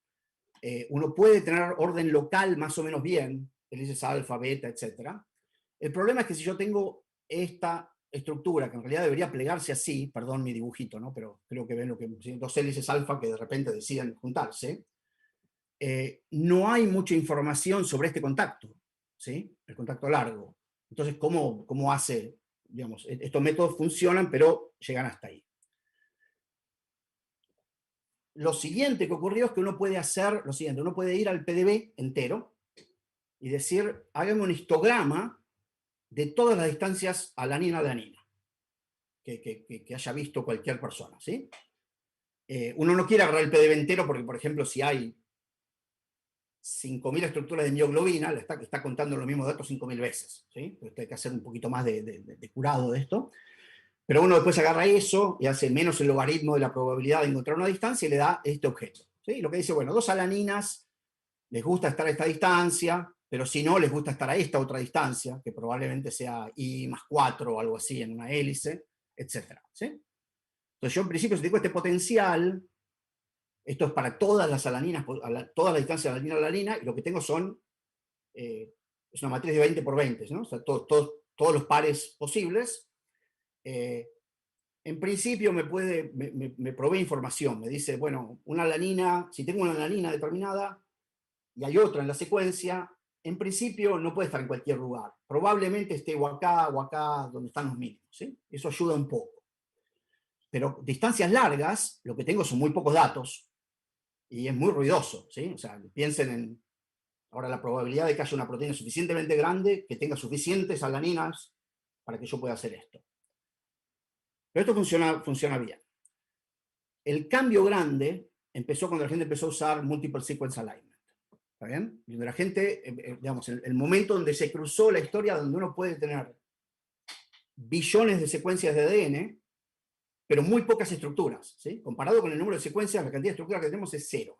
uno puede tener orden local más o menos bien, hélices alfa, beta, etc. El problema es que si yo tengo esta estructura, que en realidad debería plegarse así, perdón mi dibujito, ¿no? Pero creo que ven lo que, dos hélices alfa que de repente deciden juntarse, no hay mucha información sobre este contacto, ¿sí? El contacto largo. Entonces, ¿cómo hace? Digamos, estos métodos funcionan, pero llegan hasta ahí. Lo siguiente que ocurrió es que uno puede hacer lo siguiente: uno puede ir al PDB entero y decir, hágame un histograma de todas las distancias alanina-alanina que haya visto cualquier persona, ¿sí? Uno no quiere agarrar el PDB entero porque, por ejemplo, si hay 5.000 estructuras de mioglobina, está contando los mismos datos 5.000 veces, ¿sí? Entonces hay que hacer un poquito más de curado de esto. Pero uno después agarra eso y hace menos el logaritmo de la probabilidad de encontrar una distancia y le da este objeto, ¿sí? Lo que dice, bueno, 2 alaninas les gusta estar a esta distancia, pero si no, les gusta estar a esta otra distancia, que probablemente sea I más 4 o algo así en una hélice, etc. ¿Sí? Entonces yo en principio, si tengo este potencial, esto es para todas las alaninas, todas las distancias alanina-alanina, y lo que tengo son, es una matriz de 20 por 20, ¿no? O sea, todos los pares posibles. En principio me provee información, me dice, bueno, una alanina, si tengo una alanina determinada y hay otra en la secuencia, en principio no puede estar en cualquier lugar. Probablemente esté o acá, donde están los mínimos, ¿sí? Eso ayuda un poco. Pero distancias largas, lo que tengo son muy pocos datos y es muy ruidoso, ¿sí? O sea, piensen en ahora la probabilidad de que haya una proteína suficientemente grande que tenga suficientes alaninas para que yo pueda hacer esto. Pero esto funciona bien. El cambio grande empezó cuando la gente empezó a usar Multiple Sequence Alignment. ¿Está bien? Y donde la gente, digamos, el momento donde se cruzó la historia, donde uno puede tener billones de secuencias de ADN, pero muy pocas estructuras, ¿sí? Comparado con el número de secuencias, la cantidad de estructuras que tenemos es 0,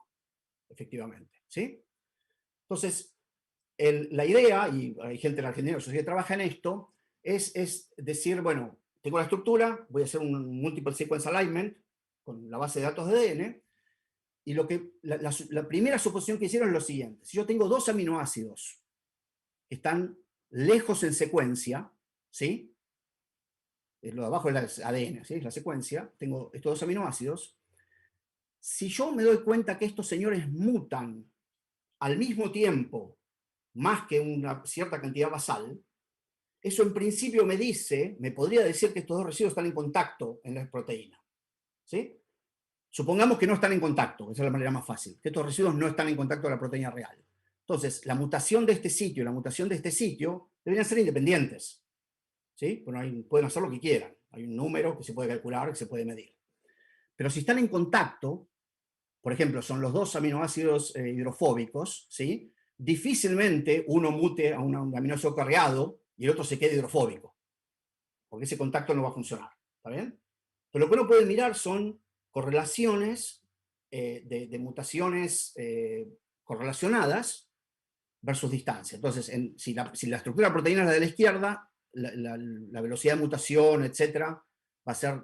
efectivamente, ¿sí? Entonces, la idea, y hay gente en la Argentina que trabaja en esto, es decir, bueno, tengo la estructura, voy a hacer un Multiple Sequence Alignment con la base de datos de ADN, y la primera suposición que hicieron es lo siguiente: si yo tengo 2 aminoácidos que están lejos en secuencia, ¿sí? Lo de abajo es el ADN, ¿sí? Es la secuencia, tengo estos 2 aminoácidos. Si yo me doy cuenta que estos señores mutan al mismo tiempo más que una cierta cantidad basal, eso en principio me podría decir que estos 2 residuos están en contacto en la proteína, ¿sí? Supongamos que no están en contacto, esa es la manera más fácil, que estos residuos no están en contacto con la proteína real. Entonces, la mutación de este sitio y la mutación de este sitio deberían ser independientes, ¿sí? Bueno, pueden hacer lo que quieran, hay un número que se puede calcular, que se puede medir. Pero si están en contacto, por ejemplo, son los 2 aminoácidos hidrofóbicos, ¿sí? Difícilmente uno mute a un aminoácido cargado y el otro se quede hidrofóbico, porque ese contacto no va a funcionar, ¿está bien? Pero lo que uno puede mirar son correlaciones de mutaciones correlacionadas versus distancia. Entonces, si la estructura de proteína es la de la izquierda, la velocidad de mutación, etcétera, va a ser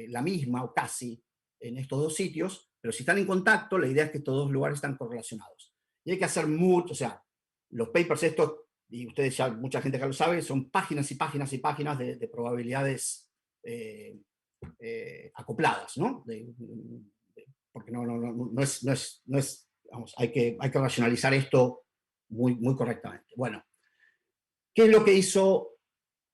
la misma o casi en estos dos sitios, pero si están en contacto, la idea es que estos dos lugares están correlacionados. Y hay que hacer mucho, o sea, los papers estos, y ustedes ya, mucha gente que lo sabe, son páginas y páginas y páginas de probabilidades acopladas, ¿no? Porque no es vamos, hay que racionalizar esto muy correctamente. Bueno, ¿qué es lo que hizo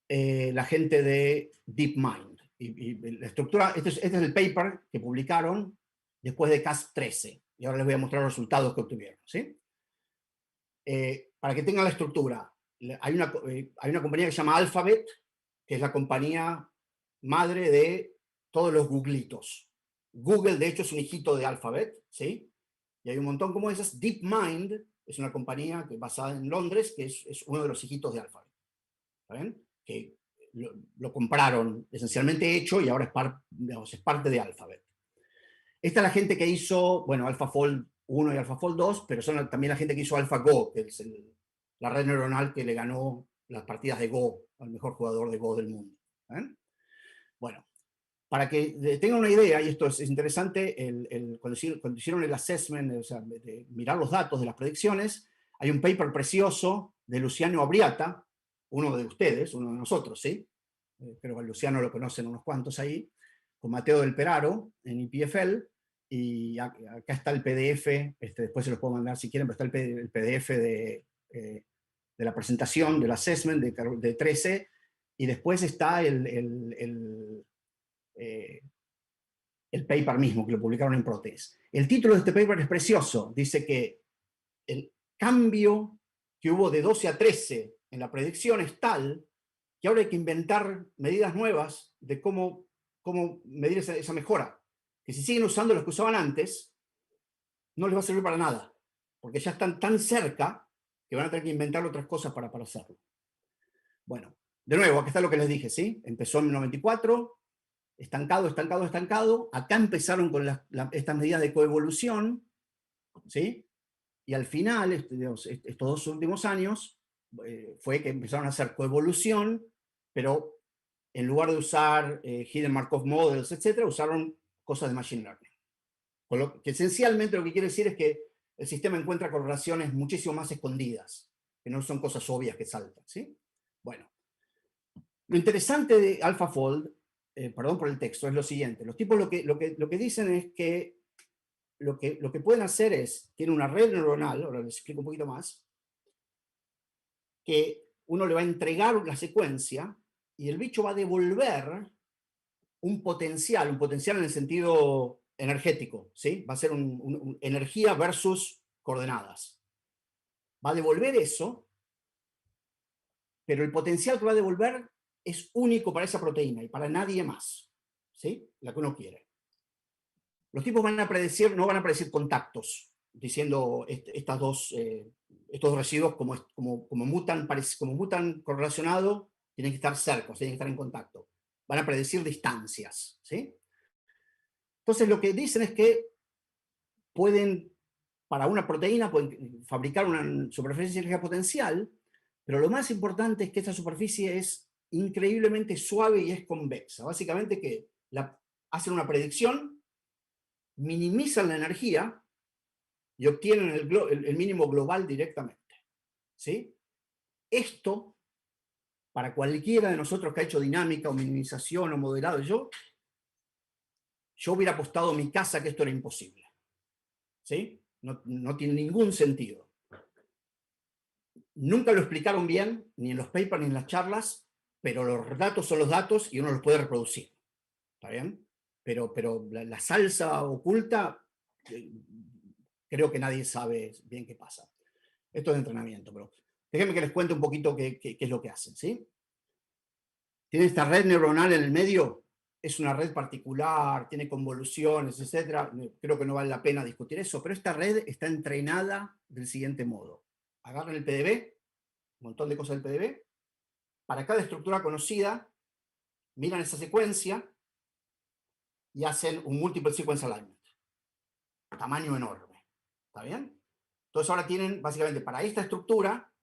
la gente de DeepMind? Y la estructura, este es el paper que publicaron después de Cas13, y ahora les voy a mostrar los resultados que obtuvieron, ¿sí? Para que tengan la estructura, hay una compañía que se llama Alphabet, que es la compañía madre de todos los Googlitos. Google, de hecho, es un hijito de Alphabet, ¿sí? Y hay un montón como esas. DeepMind es una compañía basada en Londres, que es uno de los hijitos de Alphabet. ¿Saben? Que lo compraron esencialmente hecho y ahora es parte de Alphabet. Esta es la gente que hizo, bueno, AlphaFold 1 y AlphaFold 2, pero son también la gente que hizo AlphaGo, que es la red neuronal que le ganó las partidas de Go al mejor jugador de Go del mundo. ¿Saben? Bueno, para que tengan una idea, y esto es interesante, cuando hicieron el assessment, o sea, de mirar los datos de las predicciones, hay un paper precioso de Luciano Abriata, uno de ustedes, uno de nosotros, ¿sí? Creo que a Luciano lo conocen unos cuantos ahí, con Mateo del Peraro en EPFL, y acá está el PDF, después se los puedo mandar si quieren, pero está el PDF de la presentación, del assessment de 13, y después está el paper mismo, que lo publicaron en ProTest. El título de este paper es precioso. Dice que el cambio que hubo de 12 a 13 en la predicción es tal que ahora hay que inventar medidas nuevas de cómo medir esa mejora. Que si siguen usando los que usaban antes, no les va a servir para nada, porque ya están tan cerca que van a tener que inventar otras cosas para hacerlo. Bueno, de nuevo, aquí está lo que les dije, ¿sí? Empezó en el 94, estancado. Acá empezaron con estas medidas de coevolución, ¿sí? Y al final, estos dos últimos años, fue que empezaron a hacer coevolución, pero en lugar de usar Hidden Markov Models, etc., usaron cosas de Machine Learning. Con lo que esencialmente lo que quiere decir es que el sistema encuentra correlaciones muchísimo más escondidas, que no son cosas obvias que saltan, ¿sí? Bueno, lo interesante de AlphaFold, perdón por el texto, es lo siguiente. Los tipos lo que dicen es que lo que pueden hacer es, tienen una red neuronal, ahora les explico un poquito más, que uno le va a entregar la secuencia y el bicho va a devolver un potencial en el sentido energético, ¿sí? Va a ser energía versus coordenadas. Va a devolver eso, pero el potencial que va a devolver es único para esa proteína y para nadie más, ¿sí? La que uno quiere. Los tipos no van a predecir contactos, diciendo estos dos residuos como mutan correlacionado, tienen que estar cerca, tienen que estar en contacto. Van a predecir distancias, ¿sí? Entonces lo que dicen es que para una proteína, pueden fabricar una superficie de energía potencial, pero lo más importante es que esta superficie es increíblemente suave y es convexa. Básicamente que hacen una predicción, minimizan la energía y obtienen el mínimo global directamente, ¿sí? Esto, para cualquiera de nosotros que ha hecho dinámica o minimización o modelado, yo hubiera apostado mi casa que esto era imposible, ¿sí? No tiene ningún sentido. Nunca lo explicaron bien, ni en los papers ni en las charlas, pero los datos son los datos y uno los puede reproducir. ¿Está bien? Pero la salsa oculta, creo que nadie sabe bien qué pasa. Esto es de entrenamiento, pero déjenme que les cuente un poquito qué es lo que hacen, ¿sí? Tienen esta red neuronal en el medio, es una red particular, tiene convoluciones, etc. Creo que no vale la pena discutir eso, pero esta red está entrenada del siguiente modo. Agarran el PDB, un montón de cosas del PDB, para cada estructura conocida, miran esa secuencia y hacen un multiple sequence alignment. Tamaño enorme. ¿Está bien? Entonces ahora tienen, básicamente, para esta estructura,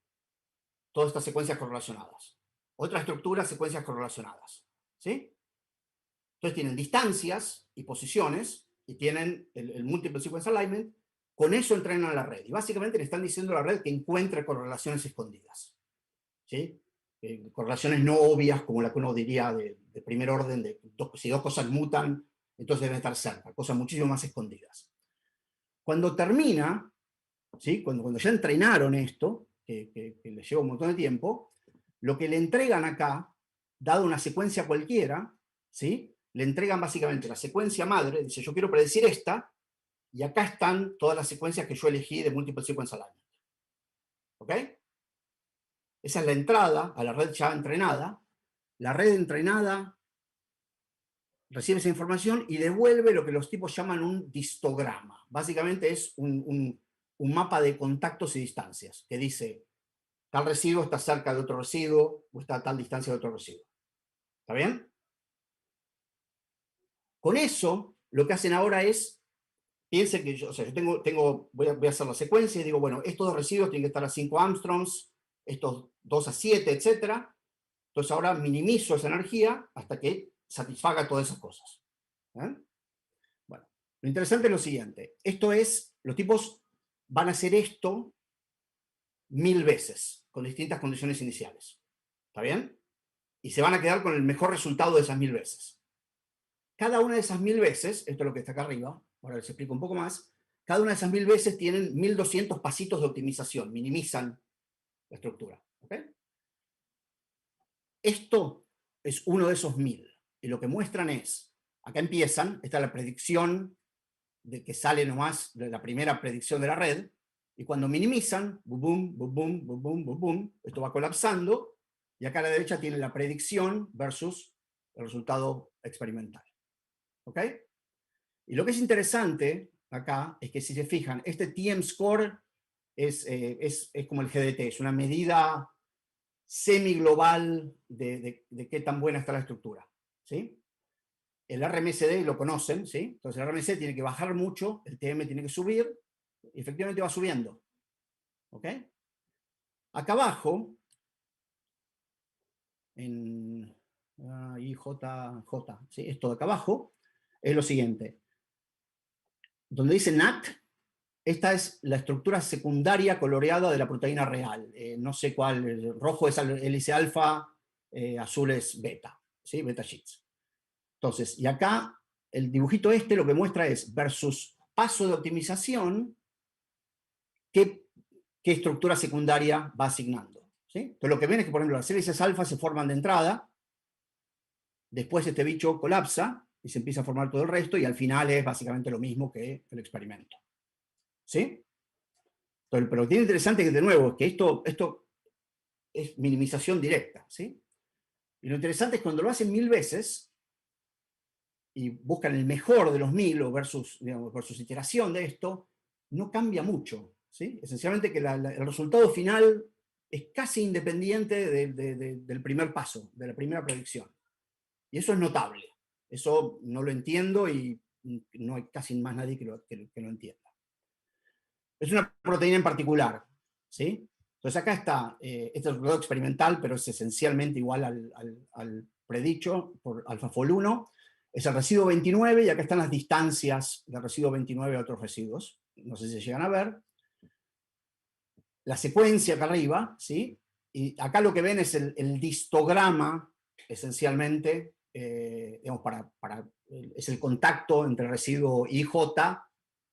todas estas secuencias correlacionadas. Otra estructura, secuencias correlacionadas. ¿Sí? Entonces tienen distancias y posiciones y tienen el Multiple Sequence Alignment, con eso entrenan a la red. Y básicamente le están diciendo a la red que encuentre correlaciones escondidas. ¿Sí? Correlaciones no obvias, como la que uno diría de primer orden, si dos cosas mutan, entonces deben estar cerca, cosas muchísimo más escondidas. Cuando termina, ¿sí? cuando ya entrenaron esto, que les lleva un montón de tiempo, lo que le entregan acá, dado una secuencia cualquiera, ¿sí? Le entregan básicamente la secuencia madre, dice yo quiero predecir esta, y acá están todas las secuencias que yo elegí de Multiple Sequence Alignment. ¿Ok? Esa es la entrada a la red ya entrenada. La red entrenada recibe esa información y devuelve lo que los tipos llaman un histograma. Básicamente es un mapa de contactos y distancias, que dice, tal residuo está cerca de otro residuo, o está a tal distancia de otro residuo. ¿Está bien? Con eso, lo que hacen ahora es, piensen que yo voy a hacer la secuencia y digo, bueno, estos dos residuos tienen que estar a 5 Armstrongs, estos 2 a 7, etc. Entonces ahora minimizo esa energía hasta que satisfaga todas esas cosas. ¿Eh? Bueno, lo interesante es lo siguiente. Esto es, los tipos van a hacer esto 1000 veces, con distintas condiciones iniciales. ¿Está bien? Y se van a quedar con el mejor resultado de esas 1000 veces. Cada una de esas 1000 veces, esto es lo que está acá arriba, ahora les explico un poco más, cada una de esas 1000 veces tienen 1200 pasitos de optimización, minimizan la estructura. ¿Ok? Esto es uno de esos 1000. Y lo que muestran es, acá empiezan, está la predicción de que sale nomás de la primera predicción de la red, y cuando minimizan, boom, boom, boom, boom, boom, boom, boom, esto va colapsando, y acá a la derecha tiene la predicción versus el resultado experimental. ¿Ok? Y lo que es interesante acá es que si se fijan, este TM score es como el GDT, es una medida semi-global de qué tan buena está la estructura. ¿Sí? El RMSD lo conocen, ¿sí? Entonces el RMSD tiene que bajar mucho, el TM tiene que subir, y efectivamente va subiendo. ¿Ok? Acá abajo, en IJJ, ¿sí? Esto de acá abajo, es lo siguiente. Donde dice NAT, esta es la estructura secundaria coloreada de la proteína real. No sé cuál, el rojo es hélice alfa, azul es beta, ¿sí? Beta sheets. Entonces, y acá el dibujito este lo que muestra es versus paso de optimización, qué estructura secundaria va asignando. ¿Sí? Entonces lo que ven es que, por ejemplo, las hélices alfa se forman de entrada, después este bicho colapsa y se empieza a formar todo el resto, y al final es básicamente lo mismo que el experimento. ¿Sí? Entonces, pero lo que tiene interesante es que, de nuevo, es que esto es minimización directa. ¿Sí? Y lo interesante es cuando lo hacen 1000 veces, y buscan el mejor de los 1000 o versus iteración de esto, no cambia mucho. ¿Sí? Esencialmente que el resultado final es casi independiente del primer paso, de la primera predicción. Y eso es notable. Eso no lo entiendo y no hay casi más nadie que lo entienda. Es una proteína en particular. ¿Sí? Entonces acá está, este es el resultado experimental, pero es esencialmente igual al predicho por AlphaFold1. Es el residuo 29, y acá están las distancias del residuo 29 a otros residuos. No sé si se llegan a ver. La secuencia acá arriba, ¿sí? Y acá lo que ven es el histograma, esencialmente, digamos, es el contacto entre el residuo IJ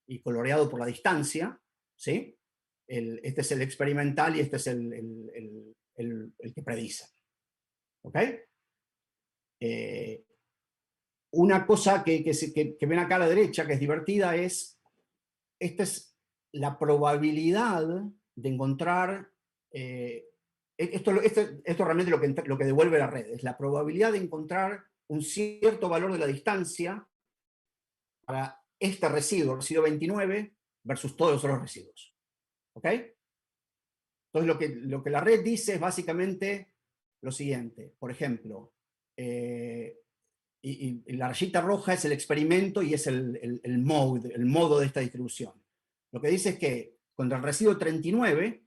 y coloreado por la distancia, ¿sí? Este es el experimental y este es el que predicen. ¿Ok? Una cosa que ven acá a la derecha, que es divertida, es, esta es la probabilidad de encontrar, esto realmente lo que devuelve la red, es la probabilidad de encontrar un cierto valor de la distancia para este residuo, el residuo 29, versus todos los otros residuos. ¿Ok? Entonces lo que la red dice es básicamente lo siguiente. Por ejemplo, y la rayita roja es el experimento y es el modo de esta distribución. Lo que dice es que contra el residuo 39,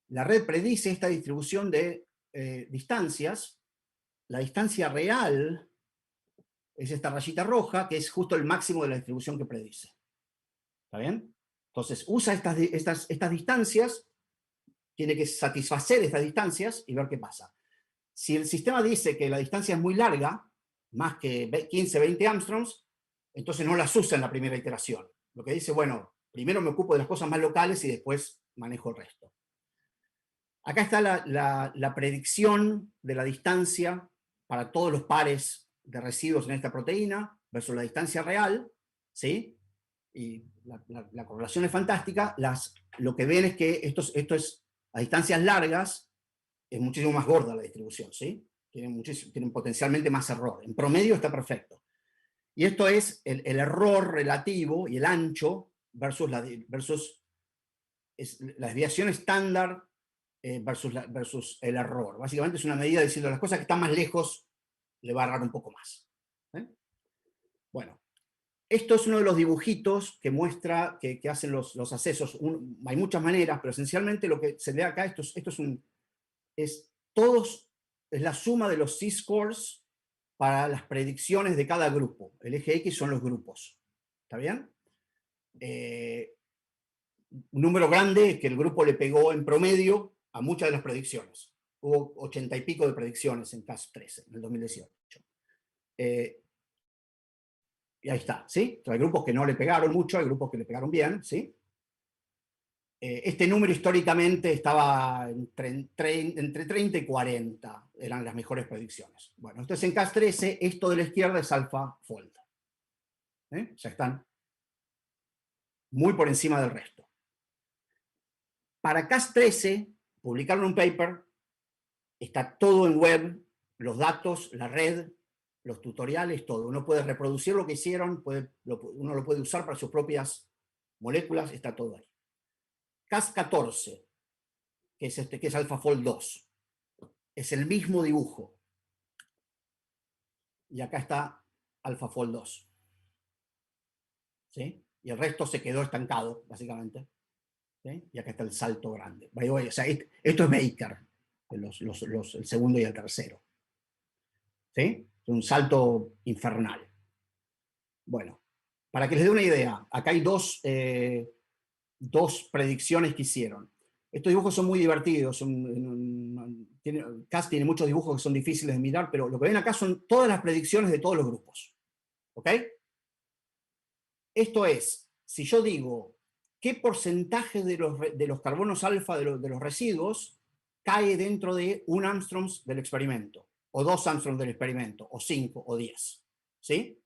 la red predice esta distribución de distancias. La distancia real es esta rayita roja, que es justo el máximo de la distribución que predice. ¿Está bien? Entonces, usa estas distancias, tiene que satisfacer estas distancias y ver qué pasa. Si el sistema dice que la distancia es muy larga, más que 15, 20 Armstrongs, entonces no las usa en la primera iteración. Lo que dice, bueno, primero me ocupo de las cosas más locales y después manejo el resto. Acá está la predicción de la distancia para todos los pares de residuos en esta proteína versus la distancia real, ¿sí? Y la correlación es fantástica. Lo que ven es que esto es a distancias largas, es muchísimo más gorda la distribución, ¿sí? Tienen potencialmente más error. En promedio está perfecto. Y esto es el error relativo y el ancho versus la desviación estándar versus el error. Básicamente es una medida diciendo las cosas que están más lejos le va a errar un poco más. Bueno, esto es uno de los dibujitos que muestra que hacen los accesos. Hay muchas maneras, pero esencialmente lo que se ve acá, esto es la suma de los Z-scores para las predicciones de cada grupo. El eje X son los grupos. ¿Está bien? Un número grande es que el grupo le pegó en promedio a muchas de las predicciones. Hubo 80 y pico de predicciones en Cas13, en el 2018. Y ahí está, ¿sí? Hay grupos que no le pegaron mucho, hay grupos que le pegaron bien, ¿sí? Este número históricamente estaba entre 30 y 40, eran las mejores predicciones. Bueno, entonces en Cas13, esto de la izquierda es AlphaFold. O sea, están muy por encima del resto. Para Cas13, publicaron un paper, está todo en web, los datos, la red, los tutoriales, todo. Uno puede reproducir lo que hicieron, uno lo puede usar para sus propias moléculas, está todo ahí. Cas14, que es AlphaFold 2, es el mismo dibujo. Y acá está AlphaFold 2. ¿Sí? Y el resto se quedó estancado, básicamente. ¿Sí? Y acá está el salto grande. O sea, esto es Baker, el segundo y el tercero. ¿Sí? Es un salto infernal. Bueno, para que les dé una idea, acá hay dos predicciones que hicieron. Estos dibujos son muy divertidos. Cas tiene muchos dibujos que son difíciles de mirar, pero lo que ven acá son todas las predicciones de todos los grupos. ¿Ok? Esto es, si yo digo qué porcentaje de los carbonos alfa de los residuos cae dentro de 1 Armstrong del experimento, o 2 Armstrong del experimento, o 5, o 10. ¿Sí?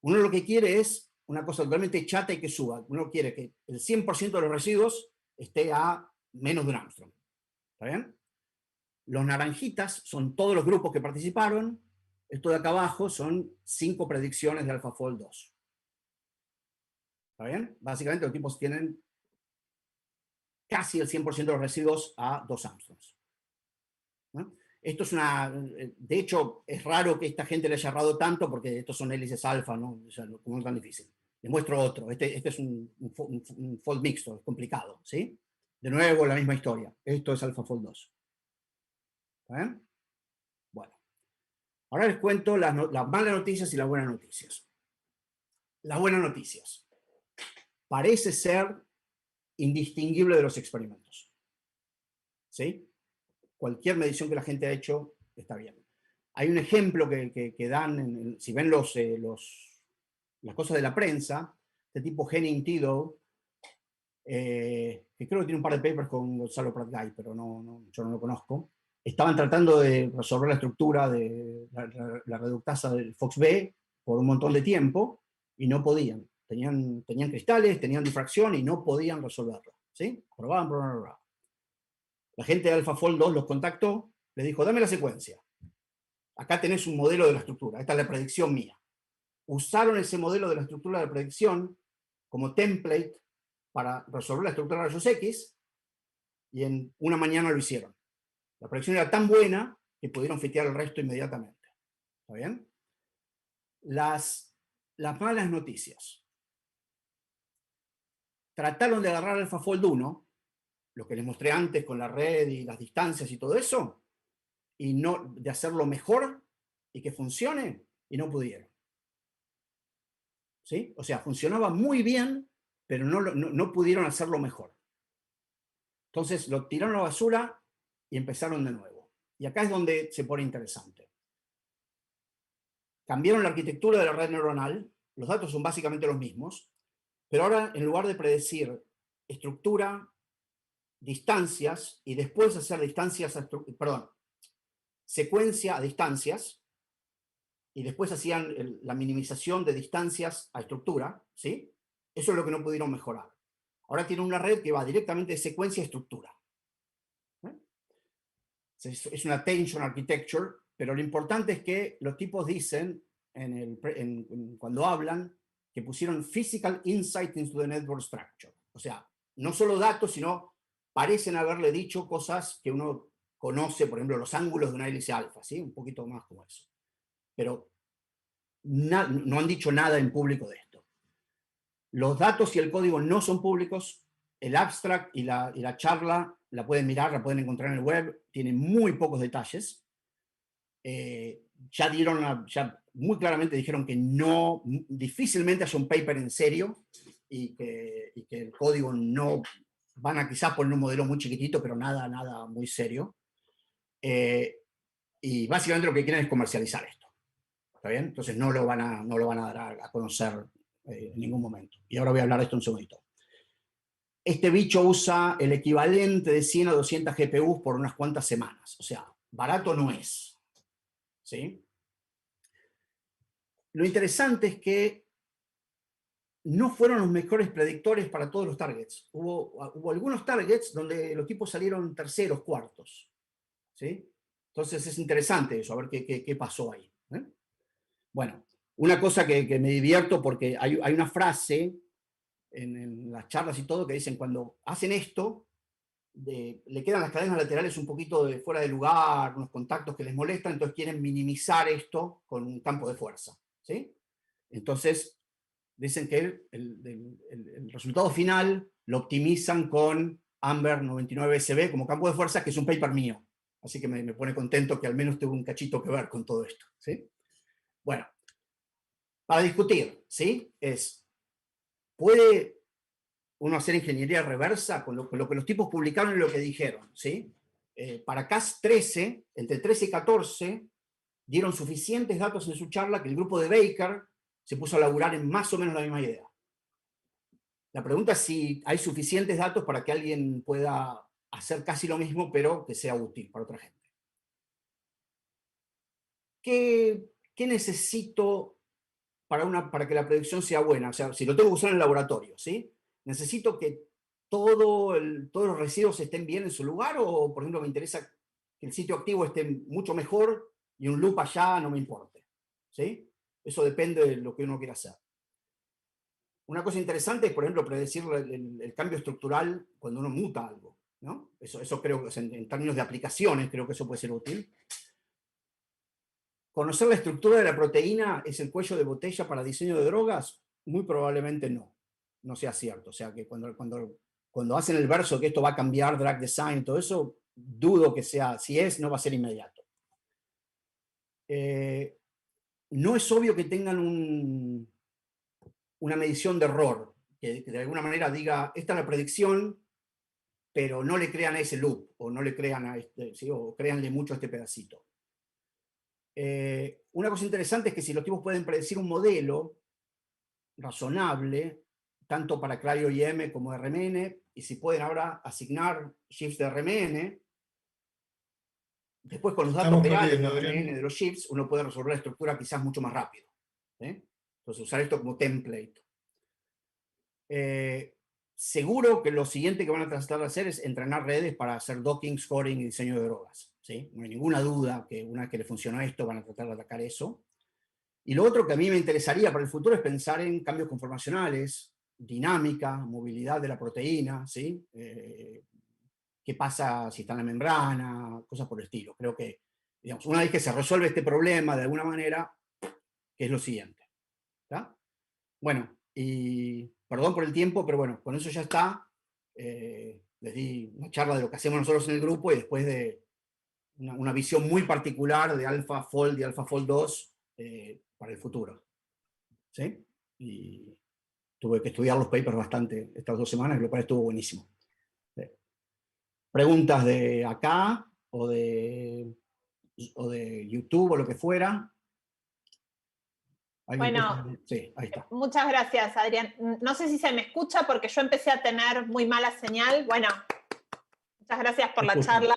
Uno lo que quiere es una cosa totalmente chata y que suba. Uno quiere que el 100% de los residuos esté a menos de 1 Armstrong. ¿Está bien? Los naranjitas son todos los grupos que participaron. Esto de acá abajo son 5 predicciones de AlphaFold 2. ¿Está bien? Básicamente los tipos tienen casi el 100% de los residuos a 2 Armstrongs. ¿No? Esto es de hecho, es raro que esta gente le haya errado tanto porque estos son hélices alfa, ¿no? O sea, como es tan difícil. Les muestro otro. Este es un fold mixto, es complicado, ¿sí? De nuevo, la misma historia. Esto es AlphaFold 2. ¿Está bien? Bueno. Ahora les cuento las malas noticias y las buenas noticias. Las buenas noticias. Parece ser indistinguible de los experimentos. ¿Sí? Cualquier medición que la gente ha hecho está bien. Hay un ejemplo que dan, si ven las cosas de la prensa, este tipo Henning Tiddow, que creo que tiene un par de papers con Gonzalo Prat-Gay, pero yo no lo conozco, estaban tratando de resolver la estructura de la reductasa del FOXB por un montón de tiempo y no podían. Tenían cristales, tenían difracción y no podían resolverlo. ¿Sí? Probaban. La gente de AlphaFold 2 los contactó, les dijo, dame la secuencia. Acá tenés un modelo de la estructura, esta es la predicción mía. Usaron ese modelo de la estructura de predicción como template para resolver la estructura de rayos X y en una mañana lo hicieron. La predicción era tan buena que pudieron fitear el resto inmediatamente. ¿Está bien? Las malas noticias. Trataron de agarrar AlphaFold 1, lo que les mostré antes con la red y las distancias y todo eso, y no de hacerlo mejor y que funcione, y no pudieron. ¿sí? O sea, funcionaba muy bien, pero no pudieron hacerlo mejor. Entonces lo tiraron a la basura y empezaron de nuevo. Y acá es donde se pone interesante. Cambiaron la arquitectura de la red neuronal, los datos son básicamente los mismos, pero ahora en lugar de predecir estructura, distancias, y después hacer secuencia a distancias, y después hacían la minimización de distancias a estructura, ¿sí? Eso es lo que no pudieron mejorar. Ahora tienen una red que va directamente de secuencia a estructura. Es una attention architecture, pero lo importante es que los tipos dicen, cuando hablan, que pusieron physical insight into the network structure. O sea, no solo datos, sino parecen haberle dicho cosas que uno conoce, por ejemplo, los ángulos de una hélice alfa, ¿sí? Un poquito más como eso. Pero no han dicho nada en público de esto. Los datos y el código no son públicos. El abstract y la charla la pueden mirar, la pueden encontrar en el web. Tiene muy pocos detalles. Ya muy claramente dijeron que difícilmente haya un paper en serio y que el código no van a quizás poner un modelo muy chiquitito, pero nada muy serio. Y básicamente lo que quieren es comercializar esto. ¿Está bien? Entonces no lo van a dar a conocer en ningún momento. Y ahora voy a hablar de esto un segundito. Este bicho usa el equivalente de 100 a 200 GPUs por unas cuantas semanas. O sea, barato no es. ¿Sí? Lo interesante es que no fueron los mejores predictores para todos los targets. Hubo algunos targets donde los tipos salieron terceros, cuartos. ¿Sí? Entonces es interesante eso, a ver qué pasó ahí. Bueno, una cosa que me divierto porque hay una frase en las charlas y todo que dicen cuando hacen esto, le quedan las cadenas laterales un poquito fuera de lugar, unos contactos que les molestan, entonces quieren minimizar esto con un campo de fuerza. ¿Sí? Entonces dicen que el resultado final lo optimizan con Amber 99SB como campo de fuerza, que es un paper mío. Así que me pone contento que al menos tuve un cachito que ver con todo esto. ¿Sí? Bueno, para discutir, ¿sí? ¿Puede uno hacer ingeniería reversa con lo que los tipos publicaron y lo que dijeron? ¿Sí? Para Cas13, entre 13 y 14, dieron suficientes datos en su charla que el grupo de Baker se puso a laburar en más o menos la misma idea. La pregunta es si hay suficientes datos para que alguien pueda hacer casi lo mismo, pero que sea útil para otra gente. ¿Qué necesito para que la predicción sea buena? O sea, si lo tengo que usar en el laboratorio, ¿sí? ¿Necesito que todos los residuos estén bien en su lugar? O, por ejemplo, me interesa que el sitio activo esté mucho mejor y un loop allá no me importe. ¿Sí? Eso depende de lo que uno quiera hacer. Una cosa interesante es, por ejemplo, predecir el cambio estructural cuando uno muta algo, ¿no? Eso creo que en términos de aplicaciones creo que eso puede ser útil. ¿Conocer la estructura de la proteína es el cuello de botella para diseño de drogas? Muy probablemente no sea cierto. O sea, que cuando hacen el verso que esto va a cambiar drug design, todo eso, dudo que sea, no va a ser inmediato. No es obvio que tengan una medición de error, que de alguna manera diga, esta es la predicción, pero no le crean a ese loop, o no le crean a este, ¿sí? O créanle mucho a este pedacito. Una cosa interesante es que si los tipos pueden predecir un modelo razonable, tanto para cryo-IM como RMN, y si pueden ahora asignar shifts de RMN, después con los datos reales de RMN de los shifts, uno puede resolver la estructura quizás mucho más rápido. Entonces usar esto como template. Seguro que lo siguiente que van a tratar de hacer es entrenar redes para hacer docking, scoring y diseño de drogas. ¿Sí? No hay ninguna duda que una vez que le funciona esto van a tratar de atacar eso. Y lo otro que a mí me interesaría para el futuro es pensar en cambios conformacionales, dinámica, movilidad de la proteína, ¿sí? ¿Qué pasa si está en la membrana? Cosas por el estilo. Creo que, digamos, una vez que se resuelve este problema de alguna manera, que es lo siguiente. ¿Está? Bueno, y perdón por el tiempo, pero bueno, con eso ya está. Les di una charla de lo que hacemos nosotros en el grupo y después de una visión muy particular de AlphaFold y AlphaFold 2 para el futuro. ¿Sí? y tuve que estudiar los papers bastante estas 2 semanas, lo cual estuvo buenísimo. Sí. Preguntas de acá o de YouTube o lo que fuera.
Bueno,
sí, ahí está.
Muchas gracias, Adrián. No sé si se me escucha porque yo empecé a tener muy mala señal. Bueno, muchas gracias por la charla.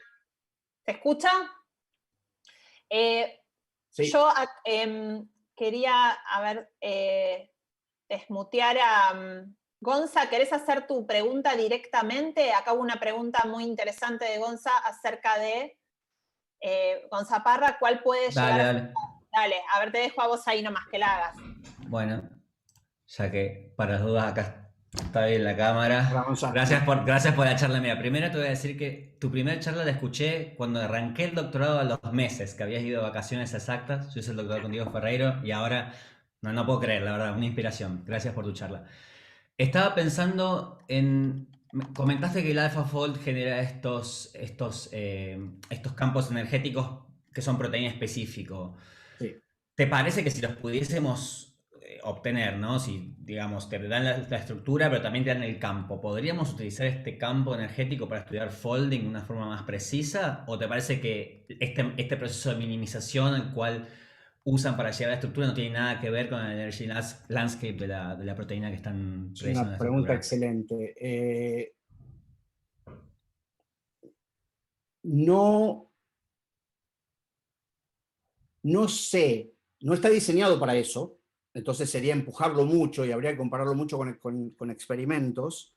¿Se escucha? Sí. Yo quería, desmutear a Gonza. ¿Querés hacer tu pregunta directamente? Acá hubo una pregunta muy interesante de Gonza acerca de Gonza Parra, ¿cuál puede llegar a ser? Dale, a ver, te dejo a vos ahí nomás que la hagas.
Bueno, ya que para las dudas acá está bien la cámara. Gracias por la charla mía. Primero te voy a decir que tu primera charla la escuché cuando arranqué el doctorado a los meses, que habías ido de vacaciones exactas. Yo hice el doctorado con Diego Ferreiro y ahora no puedo creer, la verdad, una inspiración. Gracias por tu charla. Estaba pensando en... Comentaste que el AlphaFold genera estos campos energéticos que son proteína específico. Sí. ¿Te parece que si los pudiésemos obtener, ¿no? Si, digamos, te dan la estructura, pero también te dan el campo, ¿podríamos utilizar este campo energético para estudiar folding de una forma más precisa? ¿O te parece que este proceso de minimización al cual usan para llegar a la estructura no tiene nada que ver con el energy landscape de la proteína que están
prediciendo? Es una pregunta excelente. No sé, no está diseñado para eso, entonces sería empujarlo mucho y habría que compararlo mucho con experimentos,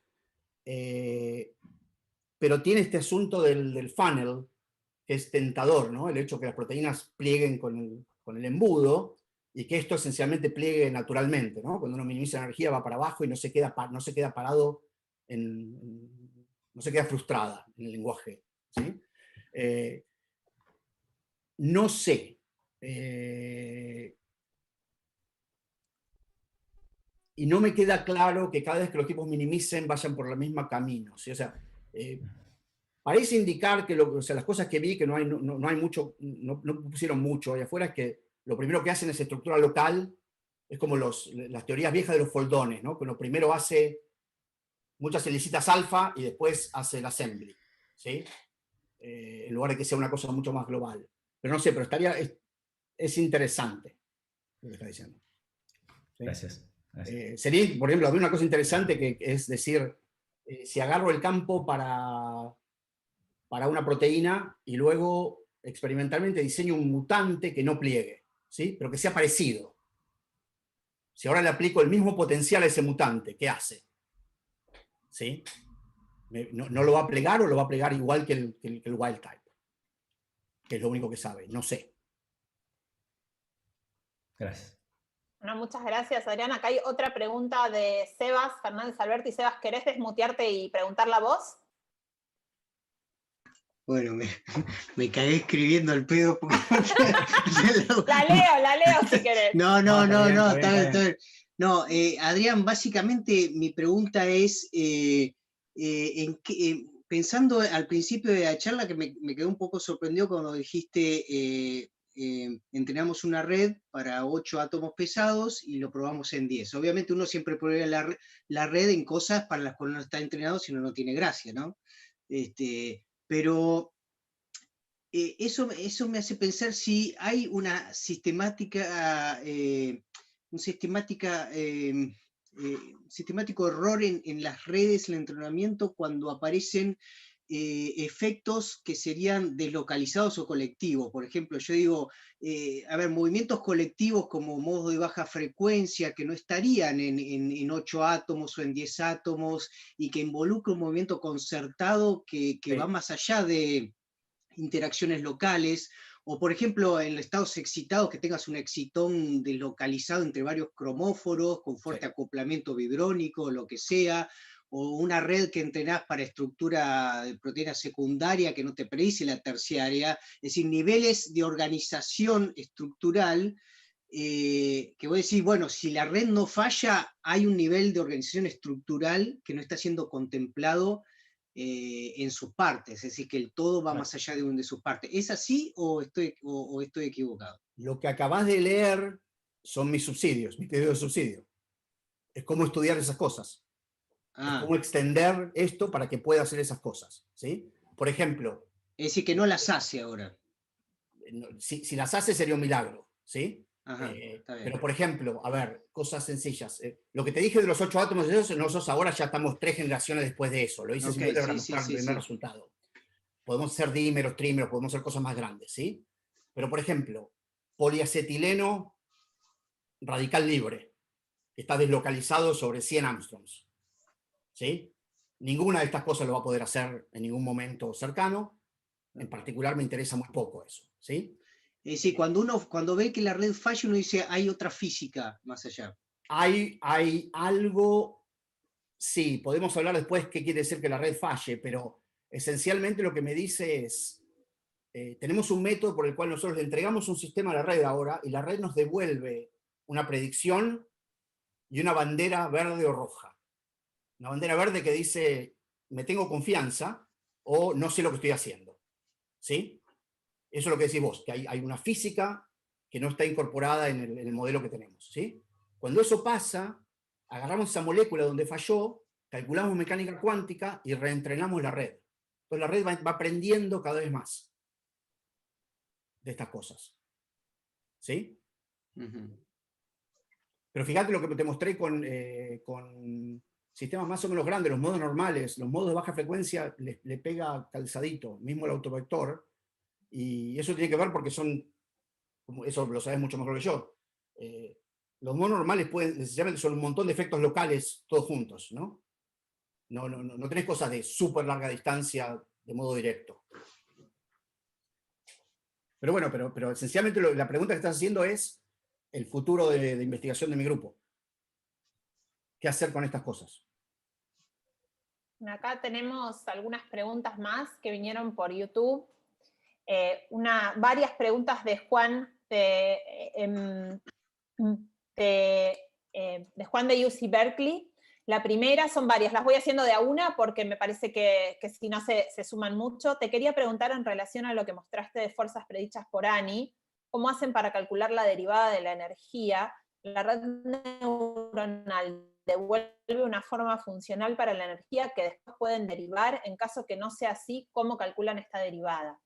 pero tiene este asunto del funnel, que es tentador, ¿no? El hecho que las proteínas plieguen con el embudo y que esto esencialmente pliegue naturalmente, ¿no? Cuando uno minimiza energía va para abajo y no se queda parado, no se queda frustrada en el lenguaje, ¿sí? No sé. Y no me queda claro que cada vez que los tipos minimicen vayan por el mismo camino, ¿sí? O sea, parece indicar que las cosas que vi, que no hay mucho, no pusieron mucho ahí afuera, es que lo primero que hacen es estructura local, es como las teorías viejas de los foldones, ¿no? Que uno primero hace muchas helicitas alfa y después hace el assembly, ¿sí? En lugar de que sea una cosa mucho más global. Pero no sé, pero es interesante lo que está diciendo. ¿Sí?
Gracias.
Sería, por ejemplo, una cosa interesante que es decir, si agarro el campo para una proteína y luego experimentalmente diseño un mutante que no pliegue, ¿sí? Pero que sea parecido. Si ahora le aplico el mismo potencial a ese mutante, ¿qué hace? ¿Sí? ¿No lo va a plegar o lo va a plegar igual que el wild type? Que es lo único que sabe, no sé.
Gracias.
Bueno, muchas gracias, Adrián. Acá hay otra pregunta de Sebas Fernández Alberti. Sebas, ¿querés desmutearte y preguntarla vos?
Bueno, me cagué escribiendo al pedo.
La leo si querés.
No, está bien. No, Adrián, básicamente mi pregunta es, pensando al principio de la charla, que me quedé un poco sorprendido cuando dijiste, entrenamos una red para 8 átomos pesados y lo probamos en 10. Obviamente uno siempre prueba la red en cosas para las cuales no está entrenado, si no tiene gracia, ¿no? Pero eso me hace pensar si hay una sistemática, un sistemático error en las redes, el entrenamiento, cuando aparecen efectos que serían deslocalizados o colectivos. Por ejemplo, yo digo, movimientos colectivos como modos de baja frecuencia que no estarían en 8 átomos o en 10 átomos y que involucra un movimiento concertado que sí, va más allá de interacciones locales, o por ejemplo en estados excitados que tengas un excitón deslocalizado entre varios cromóforos con fuerte acoplamiento vibrónico, lo que sea, o una red que entrenás para estructura de proteína secundaria que no te predice la terciaria, es decir, niveles de organización estructural que voy a decir, bueno, si la red no falla, hay un nivel de organización estructural que no está siendo contemplado en sus partes, es decir, que el todo va más allá de sus partes. ¿Es así o estoy equivocado?
Lo que acabas de leer son mis subsidios, mis pedidos de subsidio. Es cómo estudiar esas cosas. Es cómo extender esto para que pueda hacer esas cosas, ¿sí? Por ejemplo...
Es decir, que no las hace ahora.
Si las hace sería un milagro, ¿sí?
Ajá, está bien.
Pero por ejemplo, a ver, cosas sencillas. Lo que te dije de los 8 átomos, nosotros ahora ya estamos 3 generaciones después de eso. Lo hice simplemente para mostrar el primer resultado. Podemos hacer dímeros, trímeros, podemos hacer cosas más grandes, ¿sí? Pero por ejemplo, poliacetileno radical libre, que está deslocalizado sobre 100 angstroms, ¿sí? Ninguna de estas cosas lo va a poder hacer en ningún momento cercano. En particular me interesa muy poco eso, ¿sí?
Es decir, cuando ve que la red falla, uno dice, hay otra física más allá.
Hay algo, sí, podemos hablar después qué quiere decir que la red falle, pero esencialmente lo que me dice es, tenemos un método por el cual nosotros le entregamos un sistema a la red ahora, y la red nos devuelve una predicción y una bandera verde o roja. Una bandera verde que dice, me tengo confianza, o no sé lo que estoy haciendo, ¿sí? Eso es lo que decís vos, que hay una física que no está incorporada en el modelo que tenemos, ¿sí? Cuando eso pasa, agarramos esa molécula donde falló, calculamos mecánica cuántica y reentrenamos la red. Entonces la red va aprendiendo cada vez más de estas cosas, ¿sí? Pero fíjate lo que te mostré con sistemas más o menos grandes, los modos normales, los modos de baja frecuencia le pega calzadito, mismo el autovector. Y eso tiene que ver porque eso lo sabes mucho mejor que yo, los modos normales necesariamente son un montón de efectos locales todos juntos, ¿no? No tenés cosas de súper larga distancia de modo directo. Pero bueno, pero esencialmente la pregunta que estás haciendo es el futuro de investigación de mi grupo. ¿Qué hacer con estas cosas?
Acá tenemos algunas preguntas más que vinieron por YouTube. Varias preguntas de Juan de Juan de UC Berkeley. La primera son varias, las voy haciendo de a una porque me parece que si no se suman mucho. Te quería preguntar en relación a lo que mostraste de fuerzas predichas por Annie, ¿cómo hacen para calcular la derivada de la energía? La red neuronal devuelve una forma funcional para la energía que después pueden derivar. En caso que no sea así, ¿cómo calculan esta derivada?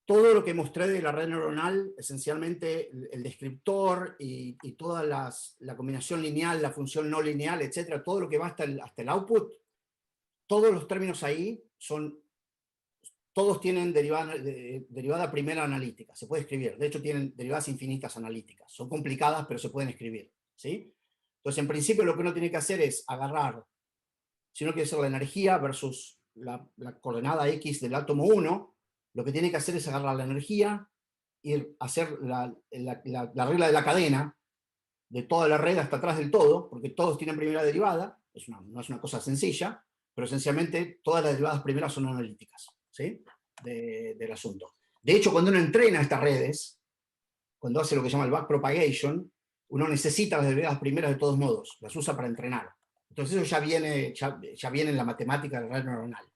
Todo lo que mostré de la red neuronal, esencialmente el descriptor y toda la combinación lineal, la función no lineal, etcétera, todo lo que va hasta el output, todos los términos ahí todos tienen derivada primera analítica, se puede escribir. De hecho, tienen derivadas infinitas analíticas. Son complicadas, pero se pueden escribir, ¿sí? Entonces, en principio, lo que uno tiene que hacer es agarrar, si uno quiere hacer la energía versus la coordenada X del átomo 1, lo que tiene que hacer es agarrar la energía y hacer la regla de la cadena de toda la red hasta atrás del todo, porque todos tienen primera derivada, no es una cosa sencilla, pero esencialmente todas las derivadas primeras son analíticas, ¿sí? Del asunto. De hecho, cuando uno entrena estas redes, cuando hace lo que se llama el backpropagation, uno necesita las derivadas primeras de todos modos, las usa para entrenar. Entonces eso ya viene en la matemática de la red neuronal.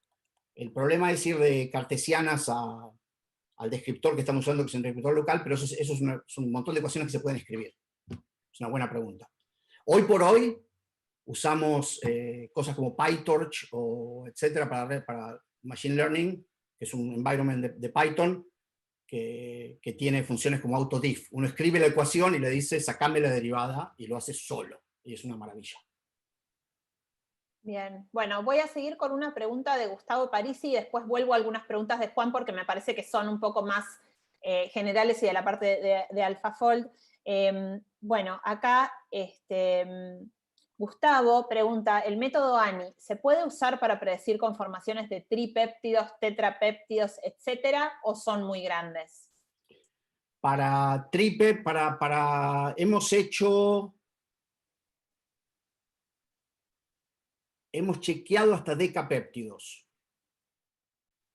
El problema es ir de cartesianas al descriptor que estamos usando, que es un descriptor local, pero eso es un montón de ecuaciones que se pueden escribir. Es una buena pregunta. Hoy por hoy usamos cosas como PyTorch o etcétera para Machine Learning, que es un environment de Python que tiene funciones como autodiff. Uno escribe la ecuación y le dice, sacame la derivada, y lo hace solo. Y es una maravilla.
Bien, bueno, voy a seguir con una pregunta de Gustavo Parisi y después vuelvo a algunas preguntas de Juan porque me parece que son un poco más generales y de la parte de AlphaFold. Bueno, acá Gustavo pregunta, ¿el método ANI se puede usar para predecir conformaciones de tripéptidos, tetrapéptidos, etcétera, o son muy grandes?
Para hemos chequeado hasta decapéptidos,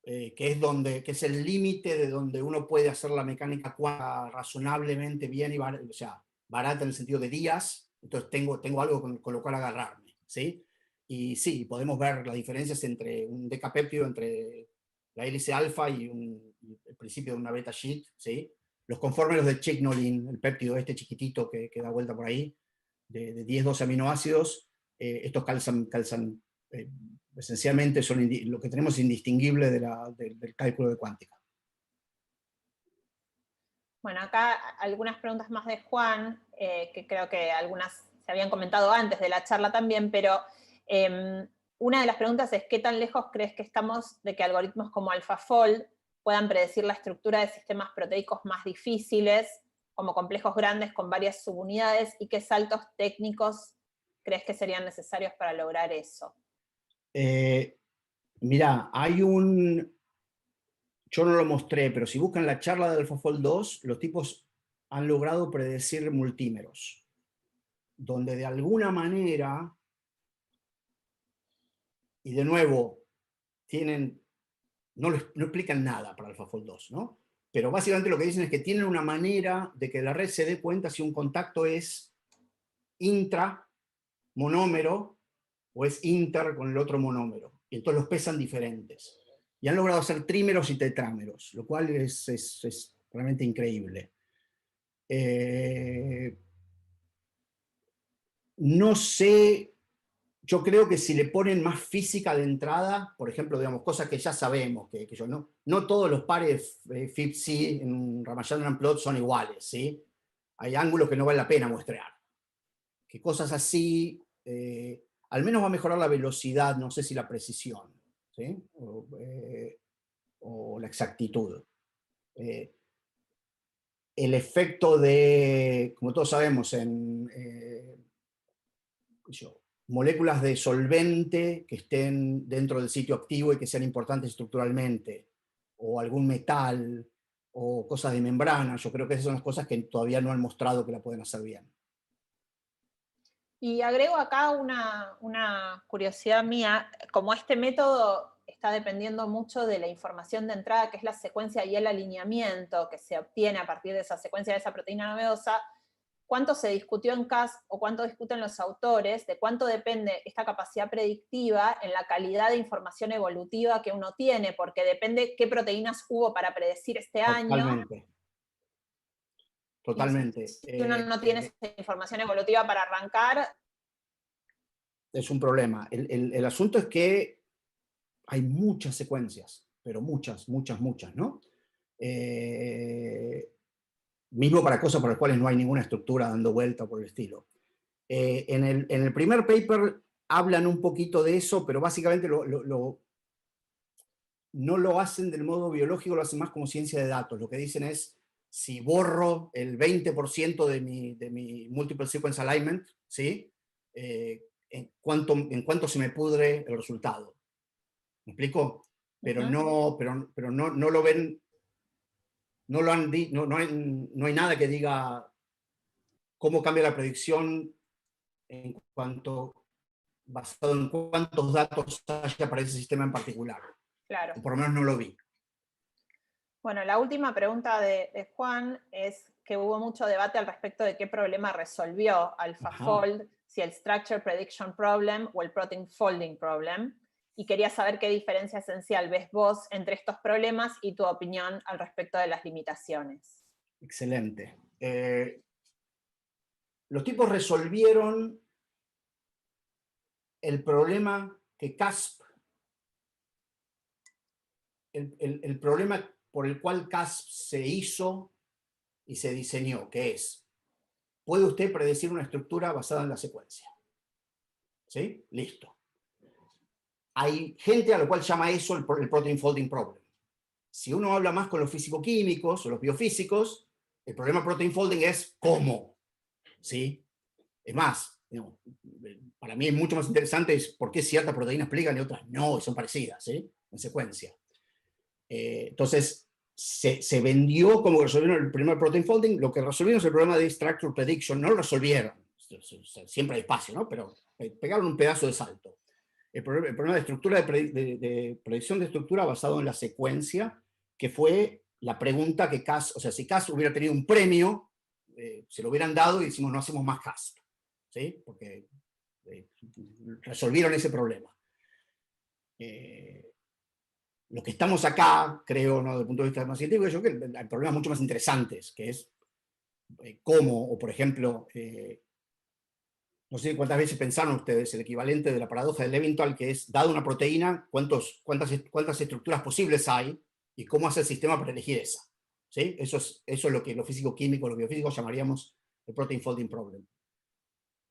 que es el límite de donde uno puede hacer la mecánica cuántica razonablemente bien y barata en el sentido de días. Entonces tengo algo con lo cual agarrarme, ¿sí? Y sí, podemos ver las diferencias entre un decapéptido, entre la hélice alfa y el principio de una beta sheet, ¿sí? los conformes de Chignolin, el péptido este chiquitito que da vuelta por ahí, de 10-12 aminoácidos, estos calzan esencialmente lo que tenemos indistinguible del cálculo de cuántica.
Bueno, acá algunas preguntas más de Juan, que creo que algunas se habían comentado antes de la charla también, pero una de las preguntas es ¿qué tan lejos crees que estamos de que algoritmos como AlphaFold puedan predecir la estructura de sistemas proteicos más difíciles, como complejos grandes con varias subunidades, y qué saltos técnicos crees que serían necesarios para lograr eso?
Mirá, yo no lo mostré, pero si buscan la charla de AlphaFold 2, los tipos han logrado predecir multímeros, donde de alguna manera, y de nuevo, no explican nada para AlphaFold 2, ¿no? Pero básicamente lo que dicen es que tienen una manera de que la red se dé cuenta si un contacto es intra-monómero o es inter con el otro monómero. Y entonces los pesan diferentes. Y han logrado hacer trímeros y tetrámeros, lo cual es realmente increíble. No sé, yo creo que si le ponen más física de entrada, por ejemplo, digamos, cosas que ya sabemos, que no todos los pares FIPC en un Ramachandran plot son iguales, ¿sí? Hay ángulos que no vale la pena muestrear. Que cosas así, al menos va a mejorar la velocidad, no sé si la precisión, ¿sí? O la exactitud. El efecto de, como todos sabemos, en moléculas de solvente que estén dentro del sitio activo y que sean importantes estructuralmente, o algún metal, o cosas de membrana, yo creo que esas son las cosas que todavía no han mostrado que la pueden hacer bien.
Y agrego acá una curiosidad mía, como este método está dependiendo mucho de la información de entrada, que es la secuencia y el alineamiento que se obtiene a partir de esa secuencia de esa proteína novedosa, ¿cuánto se discutió en CAS o cuánto discuten los autores de cuánto depende esta capacidad predictiva en la calidad de información evolutiva que uno tiene? Porque depende qué proteínas hubo para predecir este año.
Totalmente.
Si uno no tiene esa información evolutiva para arrancar,
es un problema. El asunto es que hay muchas secuencias, pero muchas, ¿no? Mismo para cosas para las cuales no hay ninguna estructura dando vuelta por el estilo. En el primer paper hablan un poquito de eso, pero básicamente no lo hacen del modo biológico, lo hacen más como ciencia de datos. Lo que dicen es, si borro el 20% de mi multiple sequence alignment, ¿sí? ¿En cuánto se me pudre el resultado? ¿Me explico? Pero no lo ven, no hay nada que diga cómo cambia la predicción en cuanto, basado en cuántos datos haya para ese sistema en particular.
Claro.
O por lo menos no lo vi.
Bueno, la última pregunta de Juan es que hubo mucho debate al respecto de qué problema resolvió AlphaFold, si el Structure Prediction Problem o el Protein Folding Problem, y quería saber qué diferencia esencial ves vos entre estos problemas y tu opinión al respecto de las limitaciones.
Excelente. Los tipos resolvieron el problema que CASP, el problema por el cual CASP se hizo y se diseñó, que es, ¿puede usted predecir una estructura basada en la secuencia? ¿Sí? Listo. Hay gente a la cual llama eso el Protein Folding Problem. Si uno habla más con los físico-químicos o los biofísicos, el problema Protein Folding es ¿cómo? ¿Sí? Es más, para mí es mucho más interesante es por qué ciertas proteínas plegan y otras no, son parecidas, ¿sí? En secuencia. Entonces, se vendió como que resolvieron el primer Protein Folding. Lo que resolvieron es el problema de Structure Prediction. No lo resolvieron. Siempre hay espacio, ¿no? Pero pegaron un pedazo de salto. El problema de estructura de predicción de estructura basado en la secuencia, que fue la pregunta que CASP, o sea, si CASP hubiera tenido un premio, se lo hubieran dado y decimos no hacemos más CASP, ¿sí? Porque resolvieron ese problema. Lo que estamos acá, creo, ¿no?, desde el punto de vista más científico, yo creo que hay problemas mucho más interesantes, que es cómo, o por ejemplo, no sé cuántas veces pensaron ustedes el equivalente de la paradoja de Levinthal, que es, dada una proteína, cuántas estructuras posibles hay y cómo hace el sistema para elegir esa. ¿Sí? Eso es lo que los físico-químicos, los biofísicos llamaríamos el protein folding problem.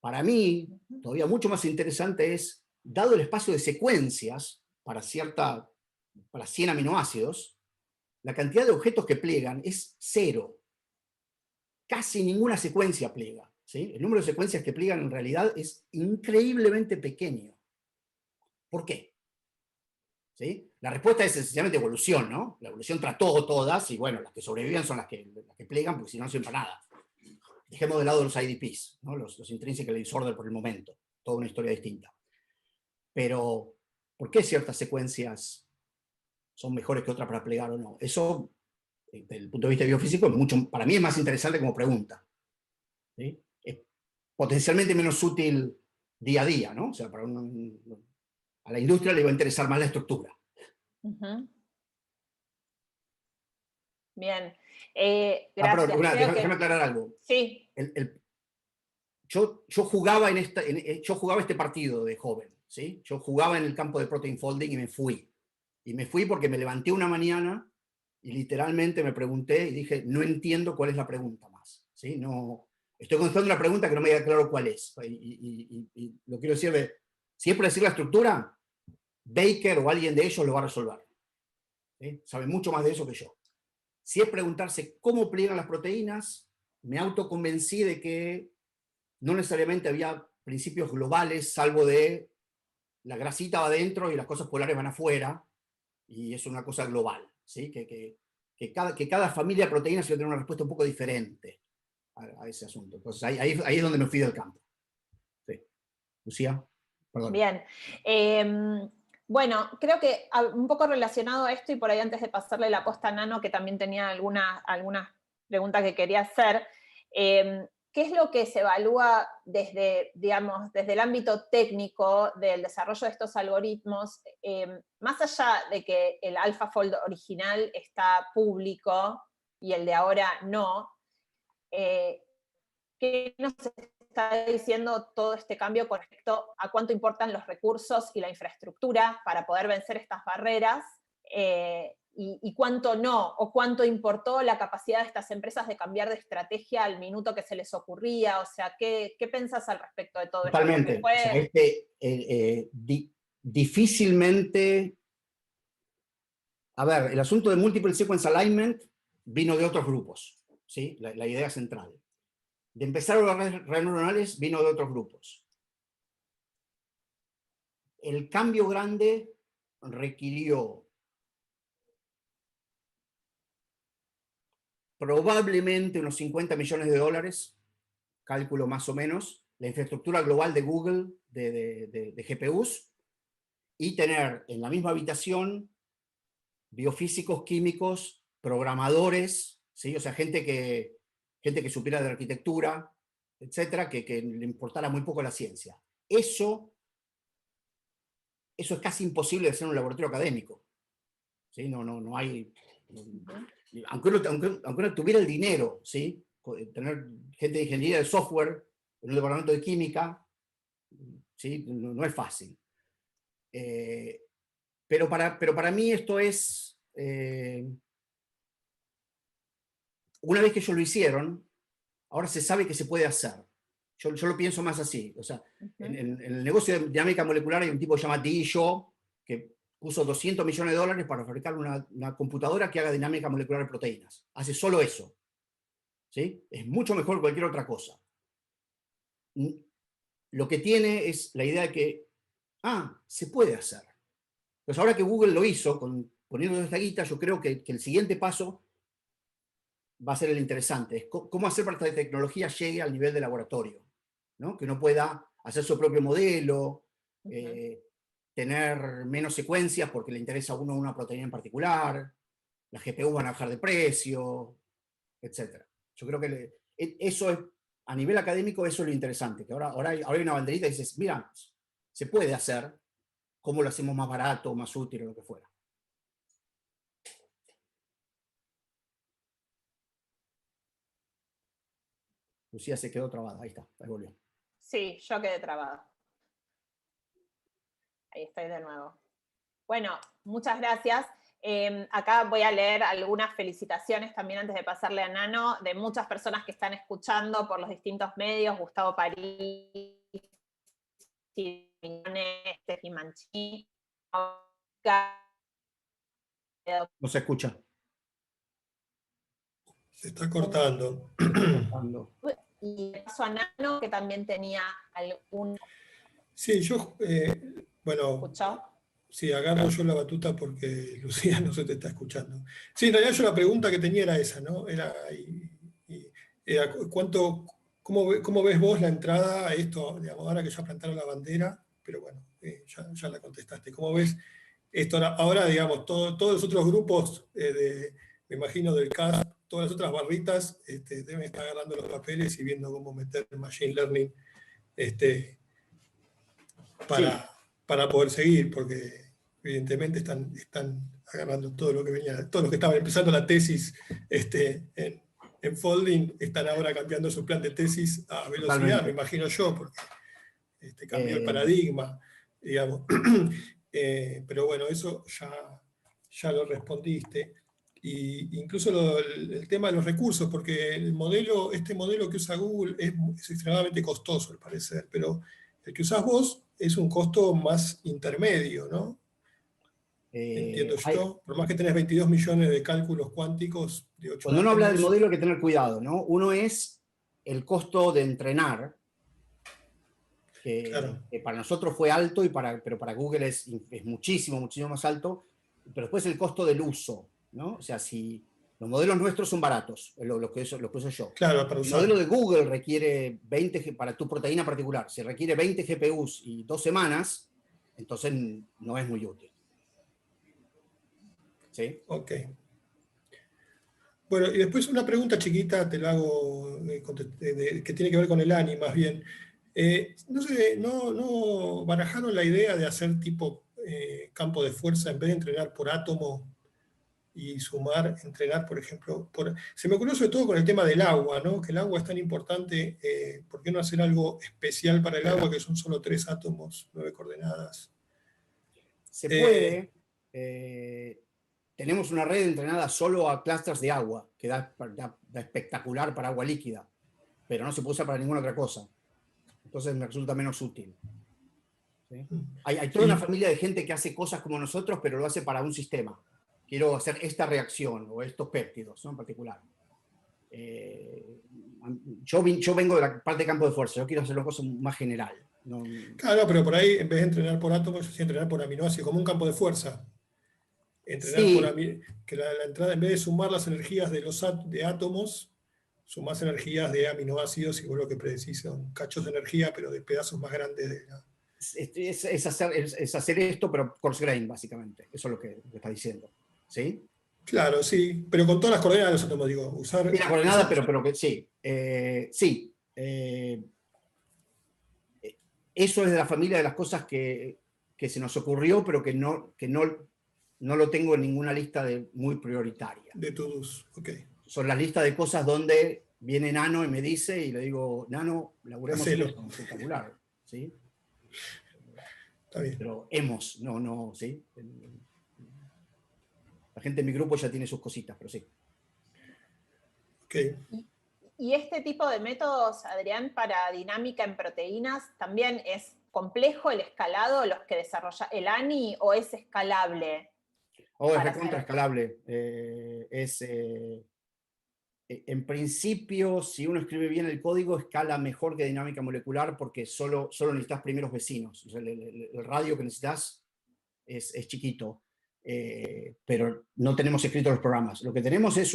Para mí, todavía mucho más interesante es, dado el espacio de secuencias para 100 aminoácidos, la cantidad de objetos que pliegan es 0. Casi ninguna secuencia pliega. ¿Sí? El número de secuencias que pliegan en realidad es increíblemente pequeño. ¿Por qué? ¿Sí? La respuesta es sencillamente evolución, ¿no? La evolución trató todas, y bueno, las que sobreviven son las que pliegan, porque si no, no sirven para nada. Dejemos de lado los IDPs, ¿no? Los intrinsic disorder por el momento, toda una historia distinta. Pero, ¿por qué ciertas secuencias son mejores que otras para plegar o no? Eso, desde el punto de vista biofísico, para mí es más interesante como pregunta. ¿Sí? Es potencialmente menos útil día a día, ¿no? O sea, a la industria le va a interesar más la estructura.
Bien. Gracias.
Pero déjame aclarar algo.
Sí.
Yo jugaba este partido de joven, ¿sí? Yo jugaba en el campo de protein folding y me fui. Y me fui porque me levanté una mañana y literalmente me pregunté y dije, no entiendo cuál es la pregunta más, ¿sí? No, estoy contestando una pregunta que no me queda claro cuál es. Y lo quiero decir, si es para decir la estructura, Baker o alguien de ellos lo va a resolver. ¿Sí? Sabe mucho más de eso que yo. Si es preguntarse cómo pliegan las proteínas, me autoconvencí de que no necesariamente había principios globales, salvo de la grasita va adentro y las cosas polares van afuera, y es una cosa global, ¿sí? Que cada familia de proteínas iba a tener una respuesta un poco diferente a ese asunto. Entonces ahí es donde me fui del campo. Sí. Lucía, perdón.
Bien. Bueno, creo que un poco relacionado a esto, y por ahí antes de pasarle la posta a Nano, que también tenía algunas preguntas que quería hacer, ¿qué es lo que se evalúa desde el ámbito técnico del desarrollo de estos algoritmos, más allá de que el AlphaFold original está público y el de ahora no? ¿Qué nos está diciendo todo este cambio con respecto a cuánto importan los recursos y la infraestructura para poder vencer estas barreras? Y cuánto no, o cuánto importó la capacidad de estas empresas de cambiar de estrategia al minuto que se les ocurría. O sea, ¿qué pensás al respecto de todo esto?
Totalmente. O sea, difícilmente... A ver, el asunto de Multiple Sequence Alignment vino de otros grupos, ¿sí? La idea central. De empezar a las redes neuronales vino de otros grupos. El cambio grande requirió probablemente unos 50 millones de dólares, cálculo más o menos, la infraestructura global de Google de GPUs, y tener en la misma habitación biofísicos, químicos, programadores, ¿sí? O sea, gente que supiera de arquitectura, etcétera, que le importara muy poco la ciencia. Eso es casi imposible de hacer en un laboratorio académico. ¿Sí? No hay... Aunque uno tuviera el dinero, ¿sí? Tener gente de ingeniería de software en un departamento de química, ¿sí? No es fácil. Pero para mí esto es... una vez que ellos lo hicieron, ahora se sabe que se puede hacer. Yo lo pienso más así. O sea, en el negocio de dinámica molecular hay un tipo que se llama D. Shaw, que puso $200 millones para fabricar una computadora que haga dinámica molecular de proteínas. Hace solo eso. ¿Sí? Es mucho mejor que cualquier otra cosa. Lo que tiene es la idea de que, se puede hacer. Pues ahora que Google lo hizo, poniendo esta guita, yo creo que el siguiente paso va a ser el interesante. Es cómo hacer para que esta tecnología llegue al nivel de laboratorio, ¿no? Que uno pueda hacer su propio modelo, tener menos secuencias porque le interesa a uno una proteína en particular, las GPU van a bajar de precio, etc. Yo creo que eso es, a nivel académico, eso es lo interesante, que ahora hay una banderita y dices, mira, se puede hacer, cómo lo hacemos más barato, más útil o lo que fuera. Lucía se quedó trabada, ahí está, ahí volvió.
Sí, yo quedé trabada. Ahí estoy de nuevo. Bueno, muchas gracias. Acá voy a leer algunas felicitaciones también antes de pasarle a Nano, de muchas personas que están escuchando por los distintos medios, Gustavo París, Steffi Manchini.
No se escucha.
Se está cortando.
Y paso a Nano, que también tenía algún...
Sí, yo, bueno,
¿Escuchó?
sí, agarro yo la batuta porque Lucía no se te está escuchando. Sí, en realidad yo la pregunta que tenía era esa, ¿no? Era ¿cómo ves vos la entrada a esto, digamos, ahora que ya plantaron la bandera? Pero bueno, ya la contestaste. ¿Cómo ves esto ahora, digamos, todos los otros grupos, me imagino del CAS, todas las otras barritas, deben estar agarrando los papeles y viendo cómo meter Machine Learning para poder seguir, porque evidentemente están agarrando todo lo que venía, todos los que estaban empezando la tesis en Folding, están ahora cambiando su plan de tesis a velocidad,
Totalmente.
me imagino yo, porque cambió el paradigma, digamos. Pero bueno, eso ya lo respondiste. Y incluso el tema de los recursos, porque este modelo que usa Google es extremadamente costoso, al parecer, pero el que usás vos es un costo más intermedio, ¿no? Entiendo yo. Por más que tenés 22 millones de cálculos cuánticos de 8
Cuando uno habla del
átomos,
modelo hay que tener cuidado, ¿no? Uno es el costo de entrenar,
claro.
que para nosotros fue alto, pero para Google es muchísimo, muchísimo más alto. Pero después el costo del uso, ¿no? O sea, si los modelos nuestros son baratos, lo que uso yo.
Claro, para
El
usar.
modelo de Google requiere 20, para tu proteína particular, si requiere 20 GPUs y 2 semanas, entonces no es muy útil. ¿Sí?
Ok. Bueno, y después una pregunta chiquita, te la hago, que tiene que ver con el ANI más bien. No sé, ¿no barajaron la idea de hacer tipo campo de fuerza en vez de entrenar por átomo y entrenar, por ejemplo, se me ocurrió sobre todo con el tema del agua, ¿no? Que el agua es tan importante, ¿por qué no hacer algo especial para el agua, que son solo 3 átomos, 9 coordenadas?
Se puede. Tenemos una red entrenada solo a clusters de agua, que da espectacular para agua líquida, pero no se puede usar para ninguna otra cosa. Entonces me resulta menos útil. ¿Sí? Hay toda una familia de gente que hace cosas como nosotros, pero lo hace para un sistema. Quiero hacer esta reacción o estos péptidos, ¿no? En particular. Yo vengo de la parte de campo de fuerza, yo quiero hacer una cosa más general. No...
Claro, pero por ahí, en vez de entrenar por átomos, yo sí entrenar por aminoácidos, como un campo de fuerza. Entrenar
sí.
que la entrada, en vez de sumar las energías de átomos, sumás energías de aminoácidos, y vos lo que predecís son cachos de energía, pero de pedazos más grandes de la...
Es hacer esto, pero coarse grain, básicamente. Eso es lo que está diciendo. ¿Sí?
Claro, sí, pero con todas las coordenadas de los átomos, digo, usar...
Sí, la coordenada, pero que sí. Sí. Eso es de la familia de las cosas que se nos ocurrió, pero que no lo tengo en ninguna lista muy prioritaria.
De todos, ok.
Son las listas de cosas donde viene Nano y me dice, y le digo, Nano, laburemos en esto, espectacular. ¿Sí?
Está bien.
Pero no, ¿sí? La gente en mi grupo ya tiene sus cositas, pero sí.
Ok.
¿Y este tipo de métodos, Adrián, para dinámica en proteínas, también es complejo el escalado, los que desarrolla el ANI, o es escalable?
Es recontra escalable. En principio, si uno escribe bien el código, escala mejor que dinámica molecular porque solo necesitas primeros vecinos. O sea, el radio que necesitas es chiquito, pero no tenemos escritos los programas. Lo que tenemos es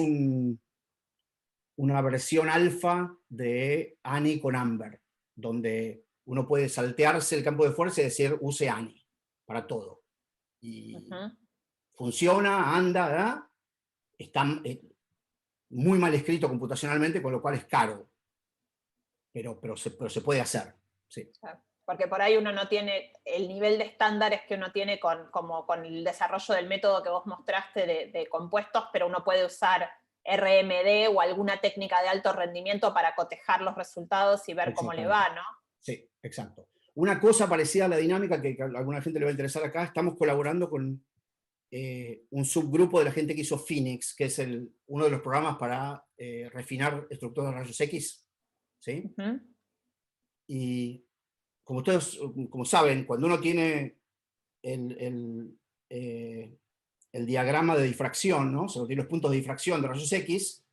una versión alfa de ANI con Amber, donde uno puede saltearse el campo de fuerza y decir use ANI para todo. Y funciona, anda, ¿verdad? Está muy mal escrito computacionalmente, con lo cual es caro. Pero se puede hacer. Sí.
Porque por ahí uno no tiene el nivel de estándares que uno tiene con el desarrollo del método que vos mostraste de compuestos, pero uno puede usar RMD o alguna técnica de alto rendimiento para cotejar los resultados y ver cómo le va, ¿no?
Sí, exacto. Una cosa parecida a la dinámica que a alguna gente le va a interesar acá, estamos colaborando con un subgrupo de la gente que hizo Phoenix, que es uno de los programas para refinar estructuras de rayos X, ¿sí? Y como ustedes como saben, cuando uno tiene el diagrama de difracción, ¿no? O sea, tiene los puntos de difracción de rayos X,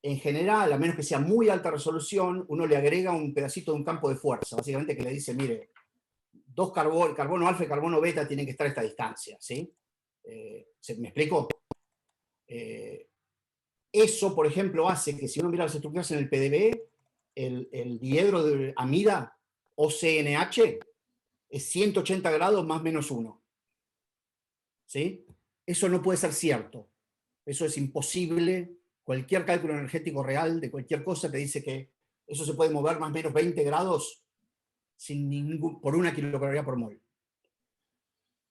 en general, a menos que sea muy alta resolución, uno le agrega un pedacito de un campo de fuerza, básicamente que le dice, mire, dos carbono alfa y carbono beta tienen que estar a esta distancia, ¿sí? ¿Me explico? Eso, por ejemplo, hace que si uno mira las estructuras en el PDB, el diedro de amida, OCNH, es 180 grados más menos 1. ¿Sí? Eso no puede ser cierto. Eso es imposible. Cualquier cálculo energético real de cualquier cosa te dice que eso se puede mover más o menos 20 grados por 1 kilocaloría por mol.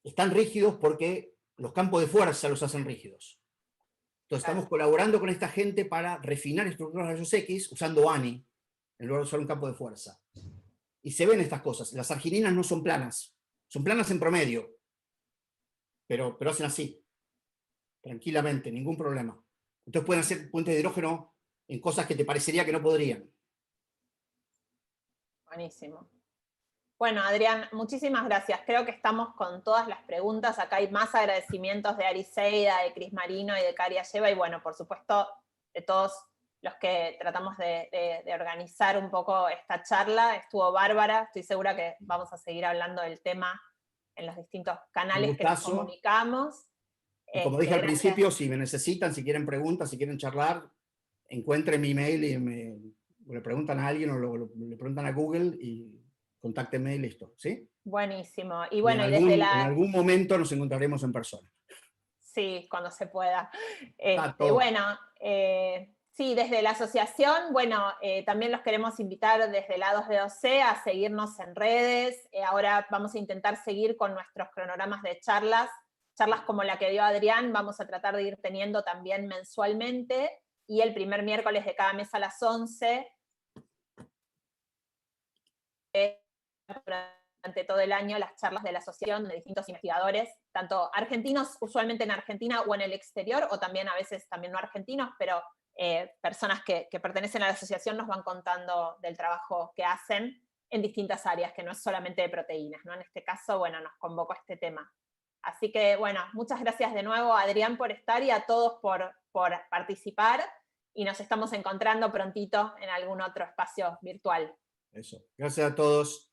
Están rígidos porque los campos de fuerza los hacen rígidos. Entonces estamos colaborando con esta gente para refinar estructuras de rayos X usando ANI, en lugar de usar un campo de fuerza. Y se ven estas cosas. Las argininas no son planas. Son planas en promedio. Pero hacen así. Tranquilamente, ningún problema. Entonces pueden hacer puentes de hidrógeno en cosas que te parecería que no podrían.
Buenísimo. Bueno, Adrián, muchísimas gracias. Creo que estamos con todas las preguntas. Acá hay más agradecimientos de Ariseida, de Cris Marino y de Caria Lleva, y bueno, por supuesto, de todos los que tratamos de organizar un poco esta charla. Estuvo bárbara, estoy segura que vamos a seguir hablando del tema en los distintos canales que nos comunicamos.
Y como dije al principio, si me necesitan, si quieren preguntas, si quieren charlar, encuentren mi email y le preguntan a alguien o le preguntan a Google y contáctenme y listo, ¿sí?
Buenísimo. Y bueno,
en algún momento nos encontraremos en persona.
Sí, cuando se pueda. Bueno, sí, desde la asociación, bueno, también los queremos invitar desde la 2D2C a seguirnos en redes. Ahora vamos a intentar seguir con nuestros cronogramas de charlas como la que dio Adrián, vamos a tratar de ir teniendo también mensualmente, y el primer miércoles de cada mes a las 11, durante todo el año, las charlas de la asociación de distintos investigadores, tanto argentinos, usualmente en Argentina o en el exterior, o también a veces también no argentinos, pero personas que pertenecen a la asociación nos van contando del trabajo que hacen en distintas áreas, que no es solamente de proteínas, ¿no? En este caso, bueno, nos convocó este tema. Así que, bueno, muchas gracias de nuevo, Adrián, por estar, y a todos por participar, y nos estamos encontrando prontito en algún otro espacio virtual.
Eso. Gracias a todos.